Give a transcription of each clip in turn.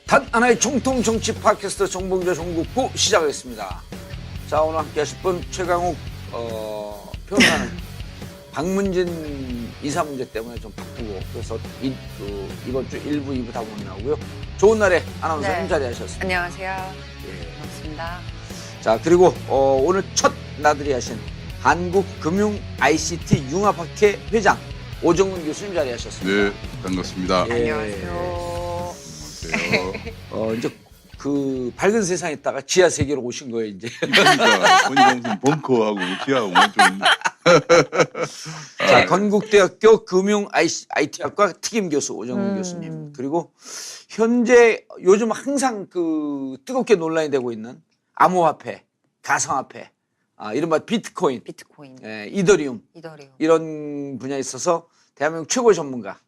단 하나의 정통 정치 팟캐스트 정봉재 정국부 시작하겠습니다. 자, 오늘 함께 하실 분 최강욱 평론가는 박문진 이사 문제 때문에 좀 바쁘고 그래서 이번 주 1부, 2부 다 못 나오고요. 좋은 날에 아나운서님 자리하셨습니다. 안녕하세요. 예. 반갑습니다. 자, 그리고 오늘 첫 나들이 하신 한국금융 ICT 융합학회 회장 오정문 교수님 자리하셨습니다. 네, 반갑습니다. 예. 안녕하세요. 안녕하세요. 이제 그 밝은 세상에 있다가 지하 세계로 오신 거예요, 이제. 그러니까 오늘 무슨 벙커하고 지하하고 좀 자, 건국대학교 금융 IT학과 특임 교수 오정문 교수님. 그리고 현재 요즘 항상 그 뜨겁게 논란이 되고 있는 암호화폐, 가상화폐, 이른바 비트코인, 예, 이더리움 이런 분야에 있어서 대한민국 최고의 전문가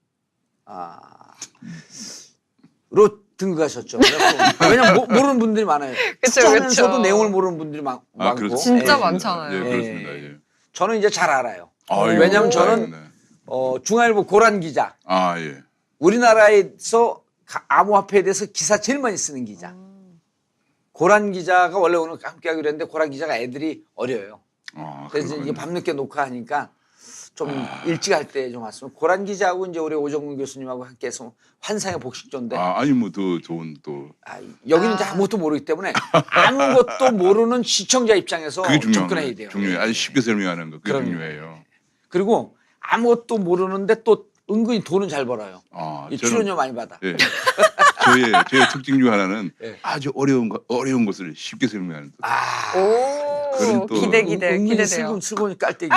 로 등극하셨죠. 왜냐면 모르는 분들이 많아요. 투자하면서도 내용을 모르는 분들이 많고. 그렇죠. 진짜 예. 많잖아요. 예, 그렇습니다. 예. 저는 이제 잘 알아요. 아유, 왜냐면 저는 네. 중앙일보 고란 기자. 예. 우리나라에서 암호화폐에 대해서 기사 제일 많이 쓰는 기자. 고란 기자가 원래 오늘 함께 하기로 했는데 고란 기자가 애들이 어려요. 그래서 이게 밤늦게 녹화하니까 좀 일찍 할 때 좀 왔으면 고란 기자하고 이제 우리 오정문 교수님하고 함께해서 환상의 복식조인데 아니 뭐 더 좋은 또 여기는 이제 아무것도 모르기 때문에 아무것도 모르는 시청자 입장에서 그게 중요한 접근해야 거예요. 돼요. 중요해요. 아주 쉽게 설명하는 거 그게 그럼요. 중요해요. 그리고 아무것도 모르는데 또 은근히 돈은 잘 벌어요. 이 저는 출연료 많이 받아. 예. 저의 특징 중 하나는 예. 아주 어려운 것을 쉽게 설명하는 것. 그런 오, 또 기대돼요. 슬그머니 깔때기.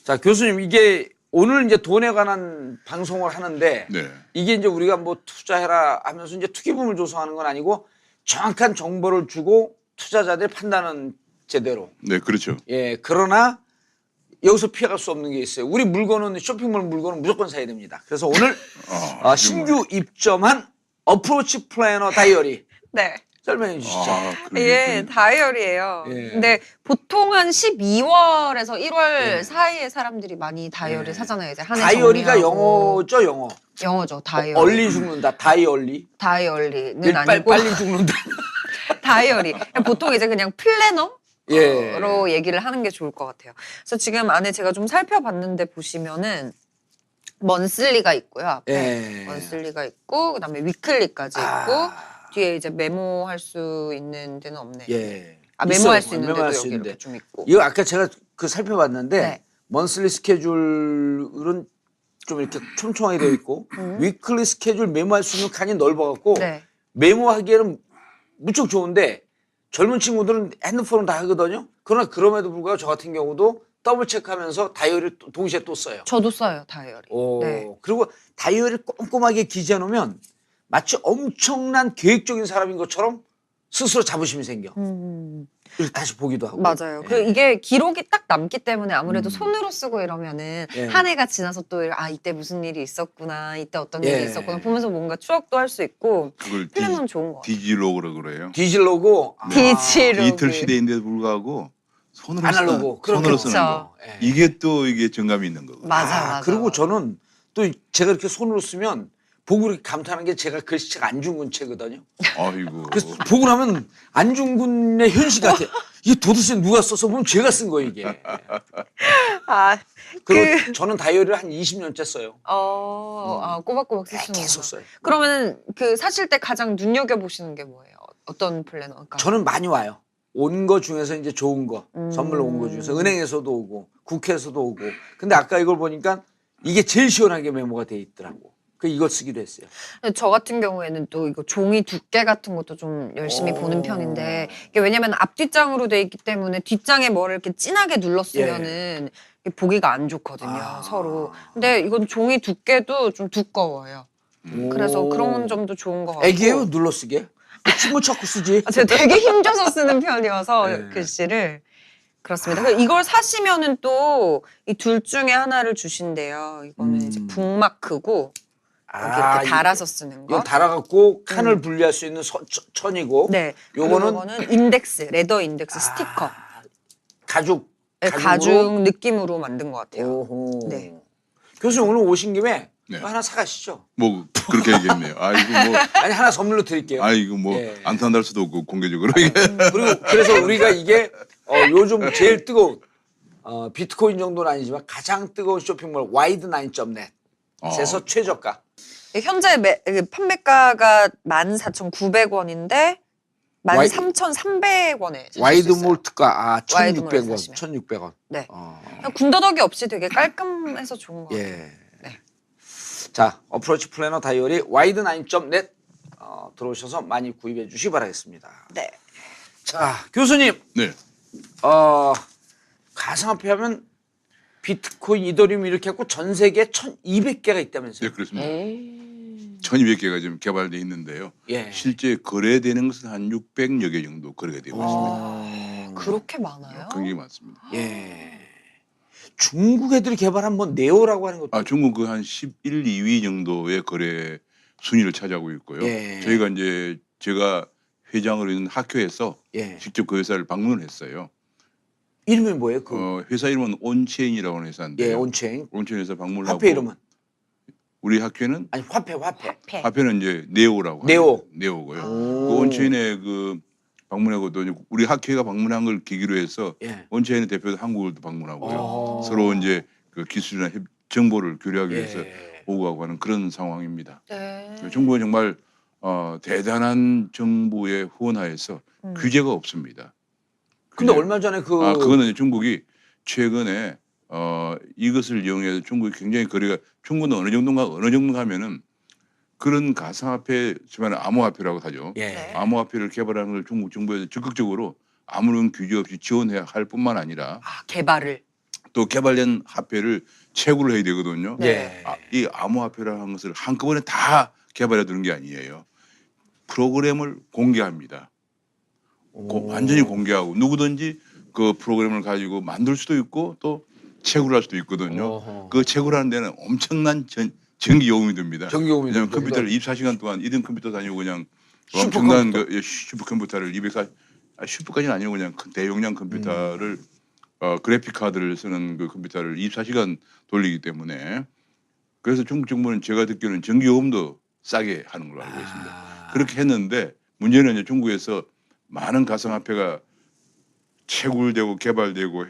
자, 교수님, 이게 오늘 이제 돈에 관한 방송을 하는데 네. 이게 이제 우리가 뭐 투자해라 하면서 이제 투기부문을 조성하는 건 아니고 정확한 정보를 주고 투자자들이 판단은 제대로. 네, 그렇죠. 예, 그러나 여기서 피해갈 수 없는 게 있어요. 우리 물건은 쇼핑몰 물건은 무조건 사야 됩니다. 그래서 오늘 신규 입점한 어프로치 플래너 다이어리 네. 설명해 주시죠. 예, 다이어리예요. 예. 근데 보통 한 12월에서 1월 예. 사이에 사람들이 많이 다이어리 예. 사잖아요. 이제 한해 다이어리가 정리하고. 영어죠, 영어. 영어죠, 다이어리. 얼리 죽는다. 다이얼리. 다이어리는 아니고 빨리 죽는다. 다이어리. 보통 이제 그냥 플래너? 예. 로 얘기를 하는 게 좋을 것 같아요. 그래서 지금 안에 제가 좀 살펴봤는데 보시면은 먼슬리가 있고요. 앞에 예. 먼슬리가 있고 그다음에 위클리까지 있고 뒤에 이제 메모할 수 있는 데는 없네. 예. 메모할 있어요. 수 있는 메모할 데도 수 여기 있는데. 이렇게 좀 있고. 이거 아까 제가 그 살펴봤는데 네. 먼슬리 스케줄은 좀 이렇게 촘촘하게 되어 있고 위클리 스케줄 메모할 수 있는 칸이 넓어갖고 네. 메모하기에는 무척 좋은데 젊은 친구들은 핸드폰은 다 하거든요. 그러나 그럼에도 불구하고 저 같은 경우도 더블 체크하면서 다이어리를 동시에 또 써요. 저도 써요, 다이어리. 네. 그리고 다이어리를 꼼꼼하게 기재해 놓으면 마치 엄청난 계획적인 사람인 것처럼 스스로 자부심이 생겨. 그래서 다시 보기도 하고. 맞아요. 예. 그 이게 기록이 딱 남기 때문에 아무래도 손으로 쓰고 이러면은 예. 한 해가 지나서 또 이때 무슨 일이 있었구나, 이때 어떤 예. 일이 있었구나 보면서 뭔가 추억도 할 수 있고 그걸 플래너는 좋은 것 같아요. 디지로그라 그래요. 디질로고 디지로그. 디지털 시대인데도 불구하고 손으로 아날로그 손으로 쓰는 그쵸. 거. 예. 이게 또 이게 정감이 있는 거고. 맞아. 그리고 저는 또 제가 이렇게 손으로 쓰면 보고 이렇게 감탄하는 게 제가 글씨체가 안중근 체거든요. 아이고. 그래서 보고 나면 안중근의 현실 같아. 이게 도대체 누가 써서 보면 제가 쓴 거예요, 이게. 그리고 저는 다이어리를 한 20년째 써요. 꼬박꼬박 쓰시는 계속 거죠. 써요. 그러면 그 사실 때 가장 눈여겨 보시는 게 뭐예요? 어떤 플래너? 그러니까 저는 많이 와요. 온 거 중에서 이제 좋은 거, 선물로 온 거 중에서 은행에서도 오고 국회에서도 오고. 근데 아까 이걸 보니까 이게 제일 시원하게 메모가 돼 있더라고. 그 이걸 쓰기로 했어요. 저 같은 경우에는 또 이거 종이 두께 같은 것도 좀 열심히 보는 편인데 이게 왜냐면 앞뒷장으로 돼 있기 때문에 뒷장에 뭐를 이렇게 진하게 눌렀으면은 이게 보기가 안 좋거든요, 서로. 근데 이건 종이 두께도 좀 두꺼워요. 그래서 그런 점도 좋은 것 같고. 애기예요? 눌러쓰게? 춤을 찾고 쓰지. 제가 되게 힘줘서 쓰는 편이어서 네. 글씨를. 그렇습니다. 그래서 이걸 사시면은 또 이 둘 중에 하나를 주신대요. 이거는 이제 북마크고 여기 이렇게 달아서 쓰는 거. 이건 달아갖고 칸을 분리할 수 있는 천이고. 네. 요거는 요거는 인덱스, 레더 인덱스 스티커. 가죽 네, 가죽 느낌으로 만든 것 같아요. 오호. 네. 교수님 오늘 오신 김에 네. 하나 사가시죠. 뭐 그렇게 얘기했네요. 아 이거 뭐 아니 하나 선물로 드릴게요. 아 이거 뭐 예. 안 산다할 수도 없고 공개적으로 이게 그리고 그래서 우리가 이게 요즘 제일 뜨거운 비트코인 정도는 아니지만 가장 뜨거운 쇼핑몰 와이드9.net에서 최저가. 현재 판매가가 14,900원인데 13,300원에 와이드몰 특가 와이드몰에 1,600원. 사시면. 1,600원. 네. 그냥 군더더기 없이 되게 깔끔해서 좋은 것 같아요. 예. 네. 자, 어프로치 플래너 다이어리 와이드9.net 들어오셔서 많이 구입해 주시기 바라겠습니다. 네. 자, 교수님. 네. 가상화폐 하면 비트코인, 이더리움 이렇게 했고 전 세계에 1,200개가 있다면서요? 네 그렇습니다. 1,200개가 지금 개발돼 있는데요. 예. 실제 거래되는 것은 한 600여 개 정도 거래가 되고 있습니다. 그렇게 많아요? 굉장히 많습니다. 예. 중국 애들이 개발한 뭐 네오라고 하는 것도 중국 그 한 11, 2위 정도의 거래 순위를 차지하고 있고요. 예. 저희가 이제 제가 회장으로 있는 학교에서 예. 직접 그 회사를 방문을 했어요. 이름이 뭐예요? 회사 이름은 온체인이라고 하는 회사인데요. 예, 온체인. 온체인에서 방문을 하고 화폐 이름은? 우리 학교는 아니, 화폐. 화폐는 이제 네오라고 네오. 합니다. 네오고요. 오. 그 온체인에 그 방문하고 또 우리 학회가 방문한 걸 계기로 해서 예. 온체인의 대표도 한국을 또 방문하고요. 오. 서로 이제 그 기술이나 정보를 교류하기 위해서 예. 오고 가고 하는 그런 상황입니다. 네. 중국은 정말 대단한 정부의 후원하에서 규제가 없습니다. 근데 규제- 얼마 전에 그거는 이제 중국이 최근에 이것을 이용해서 중국이 굉장히 거래가 중국은 어느 정도 가면은 그런 가상화폐지만 암호화폐라고 하죠. 예. 네. 암호화폐를 개발하는 걸 중국 정부에서 적극적으로 아무런 규제 없이 지원해야 할 뿐만 아니라 개발을. 또 개발된 화폐를 채굴을 해야 되거든요. 예. 이 암호화폐라는 하는 것을 한꺼번에 다 개발해 두는 게 아니에요. 프로그램을 공개합니다. 완전히 공개하고 누구든지 그 프로그램을 가지고 만들 수도 있고 또 채굴할 수도 있거든요. 어허. 그 채굴하는 데는 엄청난 전기 요금이 듭니다. 전기요금이 왜냐하면 듭니다. 컴퓨터를 24시간 동안 1인 컴퓨터 다니고 그냥 슈퍼컴퓨터. 엄청난 슈퍼컴퓨터를 슈퍼까지는 아니고 그냥 대용량 컴퓨터를 그래픽 카드를 쓰는 그 컴퓨터를 24시간 돌리기 때문에 그래서 중국 정부는 제가 듣기로는 전기 요금도 싸게 하는 걸로 알고 있습니다. 그렇게 했는데 문제는 이제 중국에서 많은 가상화폐가 채굴되고 개발되고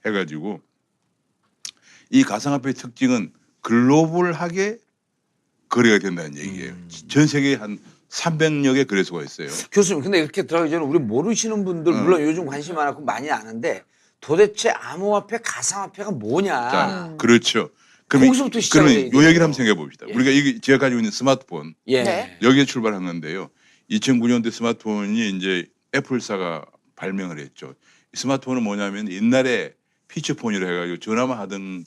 해가지고 이 가상화폐의 특징은 글로벌하게 거래가 된다는 얘기예요. 전 세계에 한 300여 개 거래소가 있어요. 교수님, 근데 이렇게 들어가기 전에 우리 모르시는 분들 물론 요즘 관심 많았고 많이 아는데 도대체 암호화폐, 가상화폐가 뭐냐? 자, 그렇죠. 그러면 거기서부터 시작해야 그러면 요 돼요. 얘기를 한번 생각해 봅시다. 예. 우리가 이게 제가 가지고 있는 스마트폰 예. 네. 여기에 출발한 건데요. 2009년대 스마트폰이 이제 애플사가 발명을 했죠. 이 스마트폰은 뭐냐면 옛날에 피처폰이라 해가지고 전화만 하던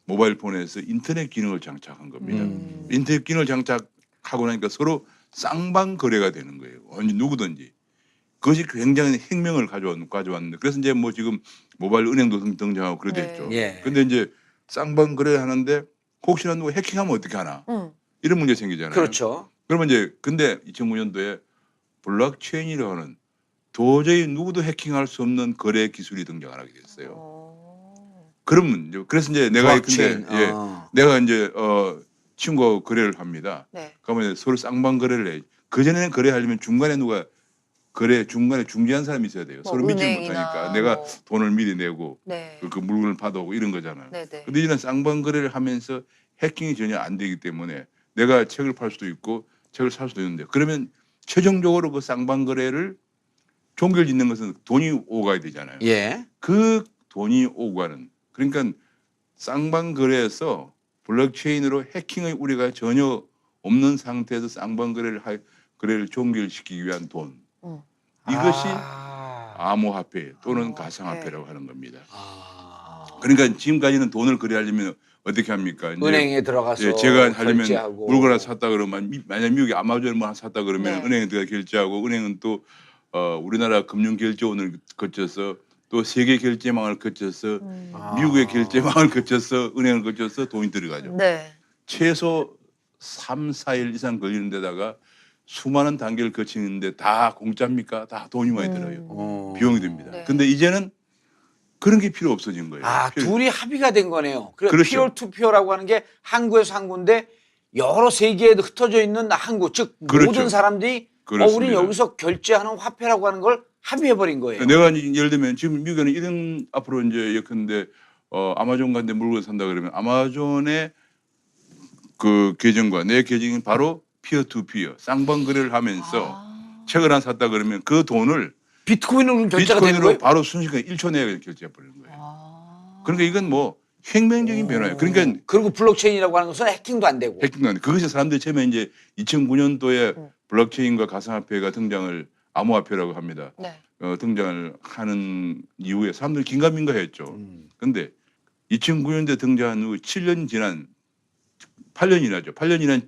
모바일 폰에서 인터넷 기능을 장착한 겁니다. 인터넷 기능을 장착하고 나니까 서로 쌍방 거래가 되는 거예요. 언제 누구든지. 그것이 굉장히 혁명을 가져왔는데 그래서 이제 뭐 지금 모바일 은행도 등장하고 그래 됐죠. 예. 근데 이제 쌍방 거래를 하는데 혹시나 누가 해킹하면 어떻게 하나 이런 문제 생기잖아요. 그렇죠. 그러면 이제 근데 2009년도에 블록체인이라고 하는 도저히 누구도 해킹할 수 없는 거래 기술이 등장을 하게 됐어요. 그러면 그래서 이제 내가 블록체인. 근데 내가 이제 친구하고 거래를 합니다. 네. 그러면 서로 쌍방 거래를 해. 그 전에는 거래하려면 중간에 누가 중간에 중재한 사람이 있어야 돼요. 뭐 서로 믿지 은행이나 못하니까 내가 뭐. 돈을 미리 내고 네. 그 물건을 받아오고 이런 거잖아요. 네네. 근데 이제는 쌍방 거래를 하면서 해킹이 전혀 안 되기 때문에 내가 책을 팔 수도 있고 책을 살 수도 있는데 그러면 최종적으로 그 쌍방 거래를 종결 짓는 것은 돈이 오고 가야 되잖아요. 예. 그 돈이 오고 가는 그러니까 쌍방 거래에서 블록체인으로 해킹의 우려가 전혀 없는 상태에서 쌍방 거래를 종결시키기 위한 돈 이것이 암호화폐 또는 가상화폐라고 하는 겁니다. 그러니까 지금까지는 돈을 거래하려면 어떻게 합니까? 이제 은행에 들어가서 제가 하려면 결제하고. 물건 하나 샀다 그러면 만약 미국에 아마존을 뭐 하나 샀다 그러면 네. 은행에 들어가 결제하고 은행은 또 우리나라 금융결제원을 거쳐서 또 세계 결제망을 거쳐서 미국의 결제망을 거쳐서 은행을 거쳐서 돈이 들어가죠. 네. 최소 3, 4일 이상 걸리는 데다가 수많은 단계를 거치는데 다 공짜입니까? 다 돈이 많이 들어요. 비용이 듭니다. 네. 근데 이제는 그런 게 필요 없어진 거예요. 아, 필요- 둘이 합의가 된 거네요. 그러니까 그렇죠. 피어 투 피어라고 하는 게 항구에서 항구인데 여러 세계에 흩어져 있는 항구, 즉 그렇죠. 모든 사람들이 우리 그렇습니다. 여기서 결제하는 화폐라고 하는 걸 합의해 버린 거예요. 내가 이제 예를 들면 지금 미국에는 이런 앞으로 이제 예컨대 아마존 같은 데 물건 산다 그러면 아마존의 그 계정과 내 계정이 바로 피어 투 피어 쌍방 거래를 하면서 책을 하나 샀다 그러면 그 돈을 비트코인으로 결제가 되는 비트코인으로 거예요. 바로 순식간에 1초 내에 결제해 버리는 거예요. 아. 그러니까 이건 뭐 혁명적인 변화예요. 그러니까 그리고 블록체인이라고 하는 것은 해킹도 안 되고. 해킹도 안 돼. 그것이 사람들이 처음에 이제 2009년도에 블록체인과 가상화폐가 등장을 암호화폐라고 합니다. 네. 등장을 하는 이후에 사람들이 긴가민가했죠. 근데 2009년도에 등장한 후 7년 지난 8년 지났죠. 8년 지난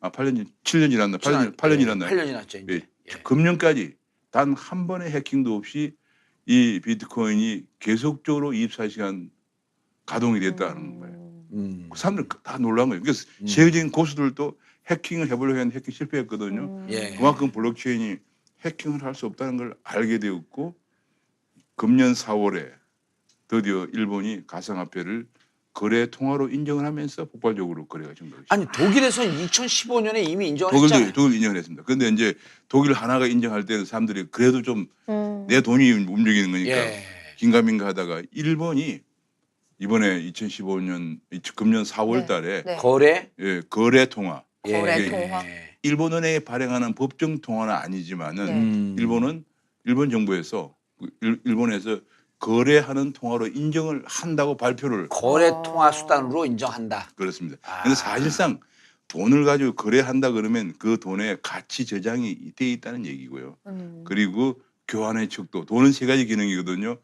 7년 지났나? 8년 지났나? 8년 지났죠. 이제. 예. 금년까지 단 한 번의 해킹도 없이 이 비트코인이 계속적으로 24시간 가동이 됐다는 거예요. 사람들 다 놀란 거예요. 그래서 세계적인 고수들도 해킹을 해보려고 했는데 해킹 실패했거든요. 예. 그만큼 블록체인이 해킹을 할 수 없다는 걸 알게 되었고 금년 4월에 드디어 일본이 가상화폐를 거래 통화로 인정을 하면서 폭발적으로 거래가 증가했죠. 아니 독일에서는 2015년에 이미 인정을 했잖아요. 독일 인정을 했습니다. 그런데 이제 독일 하나가 인정할 때는 사람들이 그래도 좀 내 돈이 움직이는 거니까 예. 긴가민가 하다가 일본이 이번에 2015년 금년 4월 달에 네. 거래 예, 거래 통화 거래 예. 통화. 일본 은행이 발행하는 법정 통화는 아니지만은 네. 일본 정부에서 일본에서 거래하는 통화로 인정을 한다고 발표를 거래 통화 수단으로 인정한다. 그렇습니다. 아. 그런데 사실상 돈을 가지고 거래한다 그러면 그 돈에 가치 저장이 돼 있다는 얘기고요. 그리고 교환의 척도 돈은 세 가지 기능이거든요.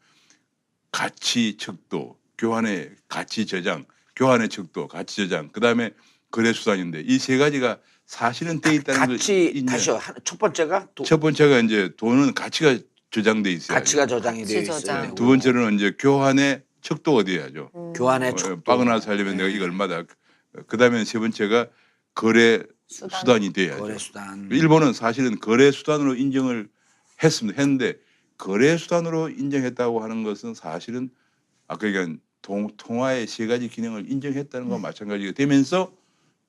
가치 척도, 교환의 가치 저장, 교환의 척도, 가치 저장. 그다음에 거래 수단인데 이 세 가지가 사실은 돼 있다는 걸 같이 인정. 다시요. 첫 번째가 첫 번째가 이제 돈은 가치가 저장돼 있어요. 가치가 저장이 가치 되어 저장. 있어요. 두 번째로는 이제 교환의 척도가 돼야죠. 교환의 촉도. 빠그나 살려면 내가 이거 얼마다. 그다음에 세 번째가 거래 수단이 돼야죠. 거래 수단. 일본은 사실은 거래 수단으로 인정을 했습니다. 했는데 거래 수단으로 인정했다고 하는 것은 사실은 아까 얘기한 통화의 세 가지 기능을 인정했다는 것과 마찬가지가 되면서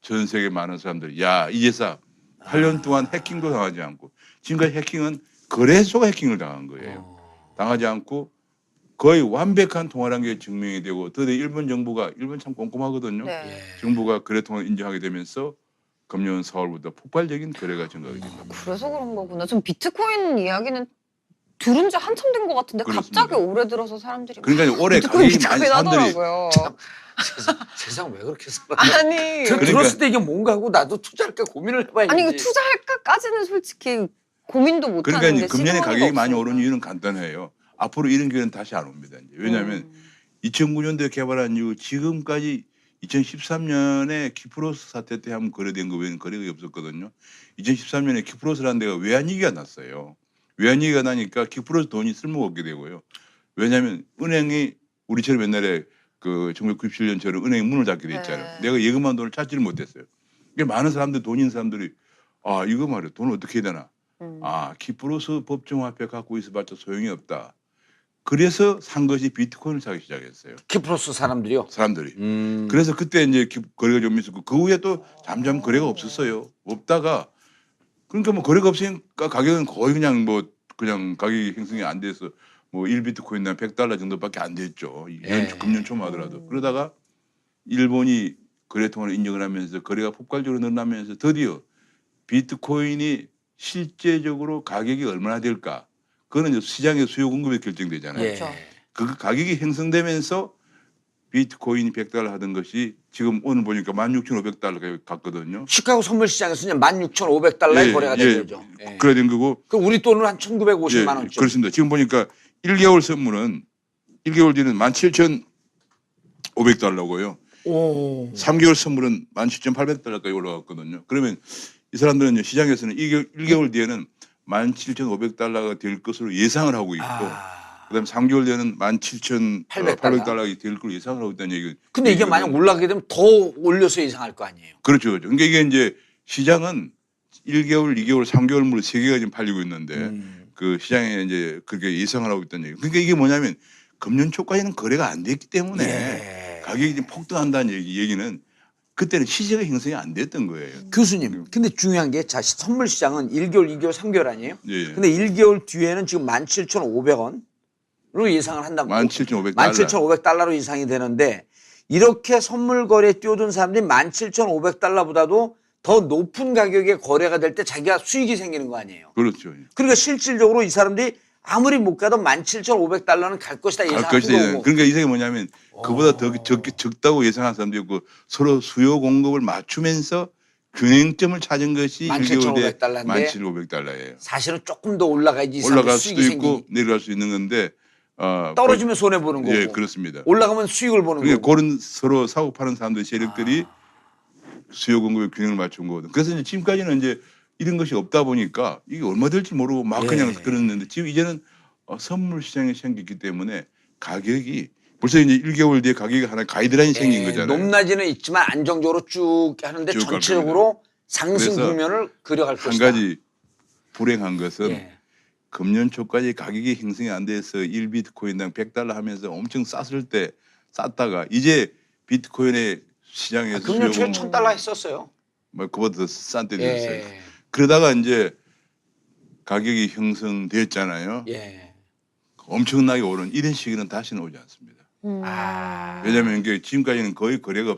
전 세계 많은 사람들이 야 이제서 8년 동안 해킹도 당하지 않고 지금까지 해킹은 거래소가 해킹을 당한 거예요. 당하지 않고 거의 완벽한 통화라는 게 증명이 되고 드디어 일본 정부가 일본 참 꼼꼼하거든요. 네. 정부가 거래 통화를 인정하게 되면서 금년 4월부터 폭발적인 거래가 증가하게 됩니다. 그래서 그런 거구나. 좀 비트코인 이야기는 들은 지 한참 된 것 같은데 그렇습니다. 갑자기 올해 들어서 사람들이 그러니까 올해 비트코인 가격이 많이 비트코인 사람들이 하더라고요. 세상 왜 그렇게 살아? 아니 그러니까- 들었을 때 이게 뭔가 하고 나도 투자할까 고민을 해봐야지. 아니 이거 투자할까까지는 솔직히 고민도 못 그러니까 하는데 이제 금년에 시도하는 가격이 거 많이 없으니까. 오른 이유는 간단해요. 앞으로 이런 기회는 다시 안 옵니다. 이제. 왜냐하면 2009년도에 개발한 이후 지금까지 2013년에 키프로스 사태 때 한번 거래된 거 외에는 거래가 없었거든요. 2013년에 키프로스라는 데가 외환위기가 났어요. 외환위기가 나니까 키프로스 돈이 쓸모가 없게 되고요. 왜냐하면 은행이 우리처럼 옛날에 그 1997년처럼 은행이 문을 닫게 돼 있잖아요. 네. 내가 예금한 돈을 찾지를 못했어요. 그러니까 많은 사람들 돈 있는 사람들이 아 이거 말이야 돈을 어떻게 해야 되나. 아 키프로스 법정화폐 갖고 있어봤자 소용이 없다. 그래서 산 것이 비트코인을 사기 시작했어요. 키프로스 사람들이요. 사람들이. 그래서 그때 이제 거래가 좀 있었고 그 후에 또 잠잠 거래가 없었어요. 없다가 그러니까 뭐 거래가 없으니까 가격은 거의 그냥 뭐 그냥 가격이 형성이 안 돼서 뭐 1비트코인이나 $100 정도밖에 안 됐죠. 예. 금년 초만 하더라도. 그러다가 일본이 거래 통화를 인정을 하면서 거래가 폭발적으로 늘어나면서 드디어 비트코인이 실제적으로 가격이 얼마나 될까? 그거는 이제 시장의 수요 공급에 결정되잖아요. 예. 그렇죠. 그 가격이 형성되면서 비트코인이 $100 하던 것이 지금 오늘 보니까 $16,500 갔거든요. 시카고 선물 시장에서는 16,500달러에 거래가 된 거죠. 예. 그래 된 거고. 그 우리 돈으로 한 1,950만 원쯤. 그렇습니다. 지금 보니까 1개월 선물은 1개월 뒤는 $17,500고요. 오. 3개월 선물은 $17,800까지 올라갔거든요. 그러면 이 사람들은 이제 시장에서는 1개월 뒤에는 $17,500가 될 것으로 예상을 하고 있고 그다음 3개월 뒤에는 $17,800가 될 것으로 예상을 하고 있다는 얘기. 근데 이게 만약 올라가게 되면 더 올려서 예상할 거 아니에요. 그렇죠, 그렇죠. 그러니까 이게 이제 시장은 1개월, 2개월, 3개월물로 3개가 지금 팔리고 있는데 그 시장에 이제 그렇게 예상을 하고 있다는 얘기. 그러니까 이게 뭐냐면 금년 초까지는 거래가 안 됐기 때문에 예. 가격이 좀 폭등한다는 얘기는 그때는 시세가 형성이 안 됐던 거예요. 교수님, 근데 중요한 게 자, 선물 시장은 1개월, 2개월, 3개월 아니에요? 예. 근데 1개월 뒤에는 지금 17,500원으로 예상을 한다고. 17,500달러. 17,500달러로 예상이 되는데 이렇게 선물 거래에 뛰어든 사람들이 17,500달러보다도 더 높은 가격에 거래가 될 때 자기가 수익이 생기는 거 아니에요. 그렇죠. 그러니까 실질적으로 이 사람들이 아무리 못 가도 17,500달러는 갈 것이다 갈 예상하는 것이다. 거고. 그러니까 이게 뭐냐면 그보다 더 적다고 예상한 사람도 있고 서로 수요 공급을 맞추면서 균형점을 찾은 것이 17,500달러 인데 17,500달러예요. 사실은 조금 더 올라가야지 이 올라갈 수익이 수도 있고 생기. 내려갈 수 있는 건데 떨어지면 손해 보는 거고. 예, 그렇습니다. 올라가면 수익을 보는 그러니까 거고. 그런 서로 사고 파는 사람들 세력들이 수요 공급의 균형을 맞춘 거거든. 그래서 이제 지금까지는 이제 이런 것이 없다 보니까 이게 얼마 될지 모르고 막 예. 그냥 들었는데 지금 이제는 선물 시장이 생겼기 때문에 가격이 벌써 이제 1개월 뒤에 가격이 하나 가이드라인이 생긴 거잖아요. 높낮이는 있지만 안정적으로 쭉 하는데 쭉 갈 전체적으로 상승 그래서 국면을 그려갈 한 것이다. 가지 불행한 것은 예. 금년 초까지 가격이 형성이 안 돼서 1비트코인당 100달러 하면서 엄청 쌌다가 이제 비트코인의 시장에서 금년 초에 수요 1,000달러 했었어요. 뭐 그보다 더 싼 때도 있어요. 예. 그러다가 이제 가격이 형성됐잖아요. 예. 엄청나게 오른 이런 시기는 다시는 오지 않습니다. 왜냐하면 이게 지금까지는 거의 거래가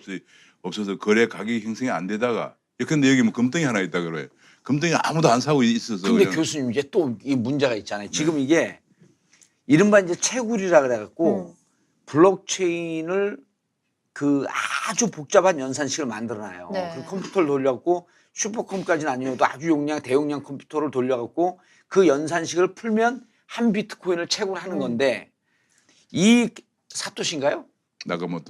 없어서 거래 가격이 형성이 안 되다가 근데 여기 뭐 금덩이 하나 있다 그래요. 금덩이 아무도 안 사고 있어서 근데 그냥 교수님 이제 또 이 문제가 있잖아요. 지금 이게 이른바 이제 채굴이라 그래갖고 블록체인을 그 아주 복잡한 연산식을 만들어놔요. 네. 그 컴퓨터를 돌려갖고 슈퍼컴까지는 아니어도 아주 대용량 컴퓨터를 돌려갖고 그 연산식을 풀면 한 비트코인을 채굴하는 건데 이 사토시인가요?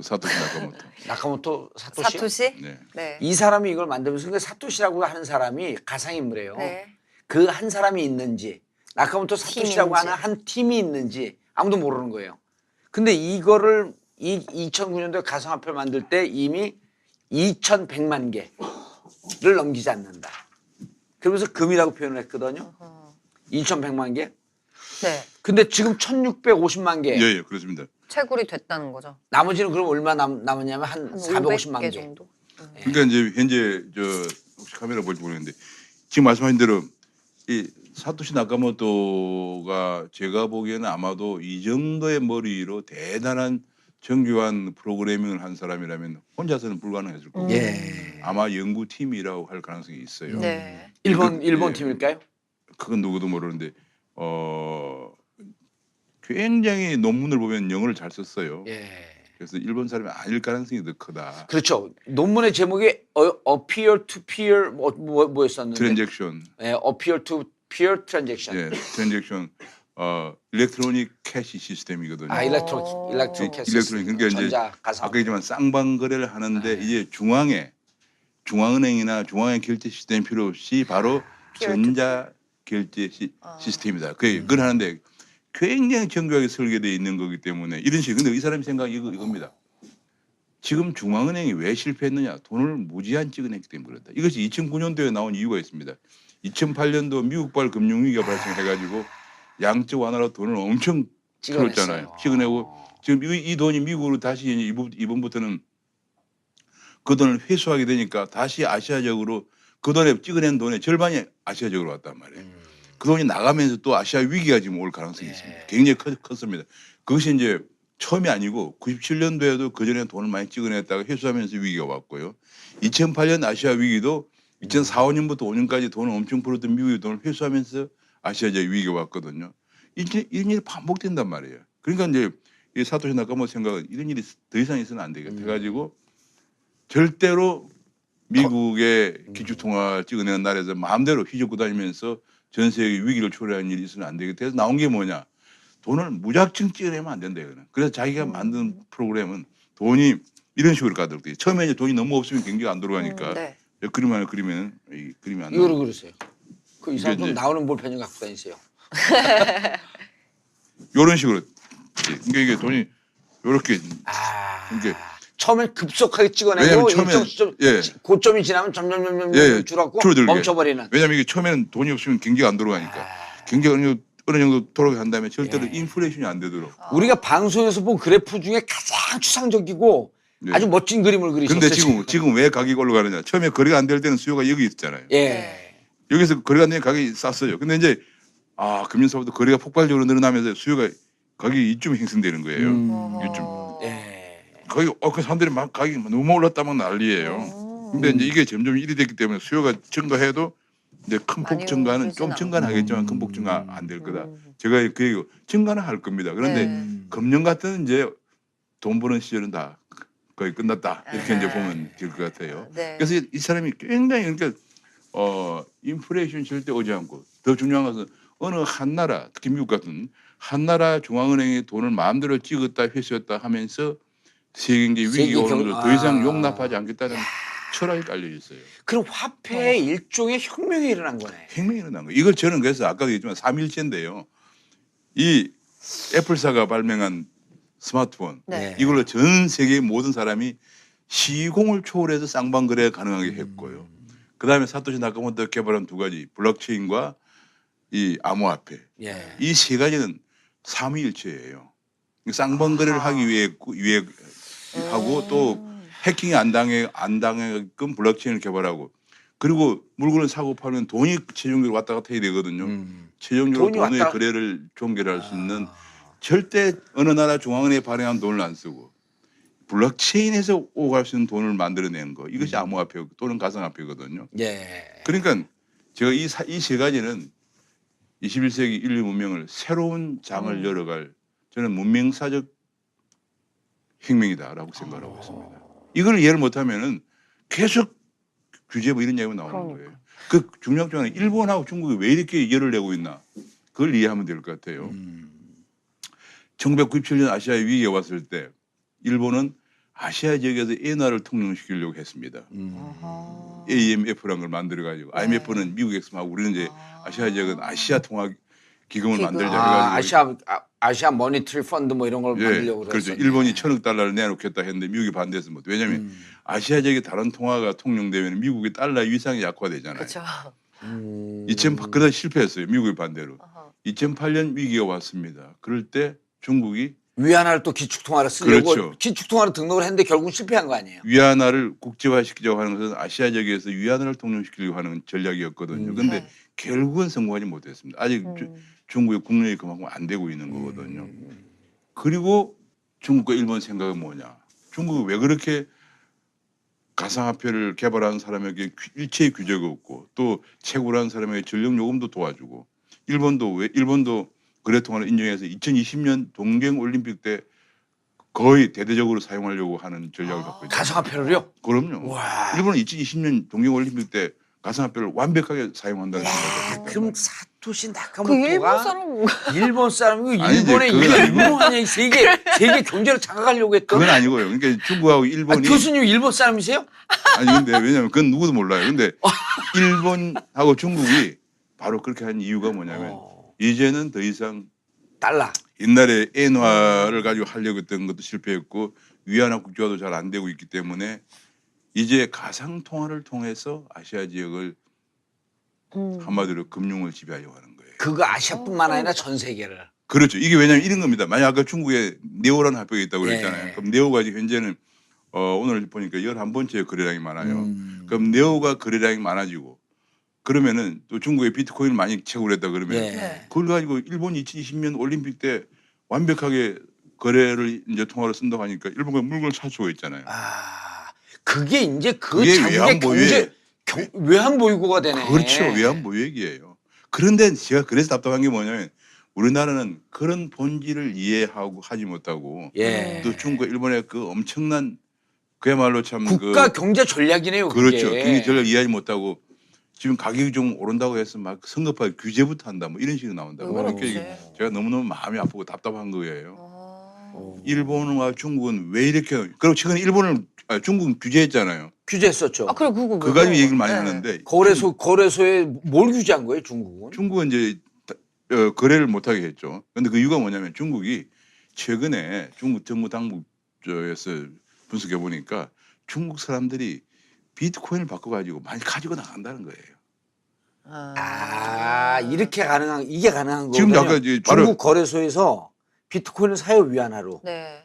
사토시 나카모토. 나카모토 사토시? 사토시? 네. 네. 이 사람이 이걸 만들면서 그 사토시라고 하는 사람이 가상인물이에요. 네. 그 한 사람이 있는지 나카모토 사토시라고 팀인지. 하는 한 팀이 있는지 아무도 모르는 거예요. 근데 이거를 2009년도에 가상화폐를 만들 때 이미 2,100만 개를 넘기지 않는다. 그러면서 금이라고 표현을 했거든요. 2,100만 개. 네. 근데 지금 1,650만 개. 예, 그렇습니다. 채굴이 됐다는 거죠. 나머지는 그럼 얼마 남았냐면 한 한 450만 500개 개. 정도. 그러니까 이제 현재 혹시 카메라 볼지 모르겠는데 지금 말씀하신 대로 이 사토시 나카모토가 제가 보기에는 아마도 이 정도의 머리로 대단한 정교한 프로그래밍을 한 사람이라면 혼자서는 불가능했을 거고 예. 아마 연구팀이라고 할 가능성이 있어요. 네. 일본 예. 팀일까요? 그건 누구도 모르는데 굉장히 논문을 보면 영어를 잘 썼어요. 예. 그래서 일본 사람이 아닐 가능성이 더 크다. 그렇죠. 논문의 제목이 appear to peer 뭐였었는데? 트랜잭션, 예, appear to peer transaction. 예, 트랜잭션, 일렉트로닉 캐시 시스템이거든요. 아, 일렉트로닉 캐시. 일렉트로닉 그러니까 이제 전자 가상. 아까 얘기했지만 쌍방 거래를 하는데 네. 이제 중앙은행이나 중앙의 결제 시스템이 필요 없이 바로 전자 결제 시스템이다. 그걸 하는데 굉장히 정교하게 설계되어 있는 거기 때문에 이런 식으로. 근데 이 사람이 생각이 이겁니다. 지금 중앙은행이 왜 실패했느냐? 돈을 무제한 찍어냈기 때문에 그렇다. 이것이 2009년도에 나온 이유가 있습니다. 2008년도 미국발 금융위기가 발생해가지고 양적 완화로 돈을 엄청 풀었잖아요. 찍어내고 지금 이 돈이 미국으로 다시 이번부터는 그 돈을 회수하게 되니까 다시 아시아적으로 그 돈에 찍어낸 돈의 절반이 아시아적으로 왔단 말이에요. 그 돈이 나가면서 또 아시아 위기가 지금 올 가능성이 있습니다. 굉장히 컸습니다. 그것이 이제 처음이 아니고 97년도에도 그전에 돈을 많이 찍어냈다가 회수하면서 위기가 왔고요. 2008년 아시아 위기도 2004, 5년부터 5년까지 돈을 엄청 풀었던 미국의 돈을 회수하면서 아시아적 위기가 왔거든요. 이런 일이 반복된단 말이에요. 그러니까 이제 이 사토시 나카모토 생각은 이런 일이 더 이상 있으면 안 되겠다 해가지고 절대로 미국의 기축통화 찍어내는 날에서 마음대로 휘젓고 다니면서 전 세계 위기를 초래하는 일이 있으면 안 되겠다 해서 나온 게 뭐냐. 돈을 무작정 찍어내면 안 된다 이거는. 그래서 자기가 만든 프로그램은 돈이 이런 식으로 가도록 돼. 처음에 이제 돈이 너무 없으면 경기가 안 돌아가니까 네. 그림 하나 그리면 이 그림이 안 이거를 나와. 그러세요. 그 이상 좀 이제- 나오는 볼펜 좀 갖고 다니세요. 이런 식으로. 그러니까 이게 돈이 이렇게 이게 처음엔 급속하게 찍어내고 왜냐면 일정 처음엔 시점 예. 고점이 지나면 점점 예, 줄었고 줄어들게. 멈춰버리는. 왜냐면 이게 처음에는 돈이 없으면 경기가 안 돌아가니까. 경기가 어느 정도 돌아간 다음에 절대로 예. 인플레이션이 안 되도록. 우리가 방송에서 본 그래프 중에 가장 추상적이고 네. 아주 멋진 그림을 그리셨어요. 근데 지금 왜 가격이 올라가느냐? 처음에 거래가 안 될 때는 수요가 여기 있었잖아요. 예. 여기서 거래가 안 되면 가격이 쌌어요. 근데 이제 금년서부터 거래가 폭발적으로 늘어나면서 수요가 가격이 이쯤 형성되는 거예요. 어허. 예. 거기 그 사람들이 막 가격이 너무 올랐다 막 난리예요. 근데 이제 이게 점점 일이 됐기 때문에 수요가 증가해도 이제 큰 폭 많이 증가는 오르진 좀 증가는 하겠지만 큰 폭 증가 안 될 거다. 제가 그 얘기 증가는 할 겁니다. 그런데 네. 금년 같은 이제 돈 버는 시절은 다 거의 끝났다 이렇게 이제 보면 될 것 같아요. 네. 그래서 이 사람이 굉장히 그러니까 인플레이션 절대 오지 않고 더 중요한 것은 어느 한 나라 특히 미국 같은 한 나라 중앙은행이 돈을 마음대로 찍었다 회수했다 하면서 세계 경제 세계 위기가 오는 경- 것을 더 이상 아. 용납하지 않겠다는 철학이 깔려 있어요. 그럼 화폐에 일종의 혁명이 일어난 거네. 혁명이 일어난 거예요. 이걸 저는 그래서 아까도 얘기했지만 삼일체인데요. 이 애플사가 발명한 스마트폰 네. 이걸로 전 세계 모든 사람이 시공을 초월해서 쌍방 거래가 가능하게 했고요. 그다음에 사토시 나카모토가 개발한 두 가지 블록체인과 이 암호화폐 예. 이 세 가지는 삼위일체예요. 쌍방 거래를 하기 위해 하고 또 해킹이 안 당하게끔 블록체인을 개발하고 그리고 물건을 사고 팔면 돈이 최종적으로 왔다 갔다 해야 되거든요. 최종적으로 돈이 돈의 왔다- 거래를 종결할 수 있는 절대 어느 나라 중앙은행에 발행한 돈을 안 쓰고 블록체인에서 오갈 수 있는 돈을 만들어낸 거 이것이 암호화폐 또는 가상화폐거든요. 예. 그러니까 제가 이 세 가지는 21세기 인류 문명을 새로운 장을 열어갈 저는 문명사적 혁명이다라고 생각하고 있습니다. 이걸 이해를 못하면은 계속 규제 뭐 이런 얘기가 나오는 거예요. 그 중요한 점은 일본하고 중국이 왜 이렇게 열을 내고 있나 그걸 이해하면 될 것 같아요. 1997년 아시아의 위기가 왔을 때 일본은 아시아 지역에서 엔화를 통용시키려고 했습니다. 어허. AMF라는 걸 만들어 가지고 IMF는 미국 엑스하고 우리는 이제 아시아 지역은 아시아 통화 기금을 기금. 만들자 해가지고 아시아 모니터리 펀드 뭐 이런 걸 만들려고 그렇죠. 그랬었네. 일본이 1,000억 달러를 내놓겠다 했는데 미국이 반대해서 못. 왜냐하면 아시아 지역의 다른 통화가 통용되면 미국의 달러 위상이 약화되잖아요. 그렇죠. 2008 그러다 실패했어요. 미국의 반대로. 2008년 위기가 왔습니다. 그럴 때 중국이 위안화를 또 기축통화로 쓰려고 그렇죠. 기축통화로 등록을 했는데 결국 실패한 거 아니에요? 위안화를 국제화시키려고 하는 것은 아시아 지역에서 위안화를 통용시키려고 하는 전략이었거든요. 그런데 네. 결국은 성공하지 못했습니다. 아직 중국의 국내에 그만큼 안 되고 있는 거거든요. 그리고 중국과 일본 생각은 뭐냐? 중국이 왜 그렇게 가상화폐를 개발하는 사람에게 일체의 규제가 없고 또 채굴하는 사람에게 전력 요금도 도와주고 일본도 거래 통화를 인정해서 2020년 동경 올림픽 때 거의 대대적으로 사용하려고 하는 전략을 갖고 있죠. 가상화폐를요? 그럼요. 와. 일본은 2020년 동경 올림픽 때 가상화폐를 완벽하게 사용한다는 생각을 그럼 사토시 그 나카모토가 일본 사람 일본 사람이고 아니지, 일본의 그건 이게 아니고. 유명한 세계 경제를 장악하려고 했던. 그건 아니고요. 그러니까 중국하고 일본이 교수님 일본 사람이세요? 아니 근데 왜냐면 그건 누구도 몰라요. 근데 일본하고 중국이 바로 그렇게 한 이유가 뭐냐면 이제는 더 이상 달러. 옛날에 엔화를 가지고 하려고 했던 것도 실패했고 위안화 국제화도 잘 안 되고 있기 때문에 이제 가상 통화를 통해서 아시아 지역을 한마디로 금융을 지배하려고 하는 거예요. 그거 아시아뿐만 아니라 전 세계를. 그렇죠. 이게 왜냐하면 이런 겁니다. 만약 아까 중국에 네오라는 화폐가 있다고 예. 그랬잖아요. 그럼 네오가 지금 현재는 오늘 보니까 11번째 거래량이 많아요. 그럼 네오가 거래량이 많아지고 그러면은 또 중국에 비트코인을 많이 채굴했다 그러면 예. 네. 그걸 가지고 일본이 2020년 올림픽 때 완벽하게 거래를 이제 통화로 쓴다고 하니까 일본가 물건을 살 수가 있잖아요. 아, 그게 이제 그 그게 자국의 외환보유액. 외환보유고가 되네. 그렇죠. 외환보유액이에요. 그런데 제가 그래서 답답한 게 뭐냐면 우리나라는 그런 본질을 이해하고 하지 못하고 예. 또 중국과 일본의 그 엄청난 그야말로 참 국가 경제 전략이네요. 그렇죠. 그게. 경제 전략 이해하지 못하고 지금 가격이 좀 오른다고 해서 막 성급하게 규제부터 한다 뭐 이런 식으로 나온다고. 왜 그러니까 그러지? 이게 제가 너무너무 마음이 아프고 답답한 거예요. 어. 일본과 중국은 왜 이렇게 그리고 최근에 중국은 규제했잖아요. 규제했었죠. 아 그래 그거 그 가지고 얘기를 많이 네. 하는데 거래소에 뭘 규제한 거예요, 중국은? 중국은 이제 거래를 못하게 했죠. 그런데 그 이유가 뭐냐면 중국이 최근에 중국 정부 당국에서 분석해 보니까 중국 사람들이 비트코인을 바꿔가지고 많이 가지고 나간다는 거예요. 이렇게 가능한 이게 가능한 지금 거거든요. 아까 이제 바로- 중국 거래소에서 비트코인을 사요 위안화로. 네.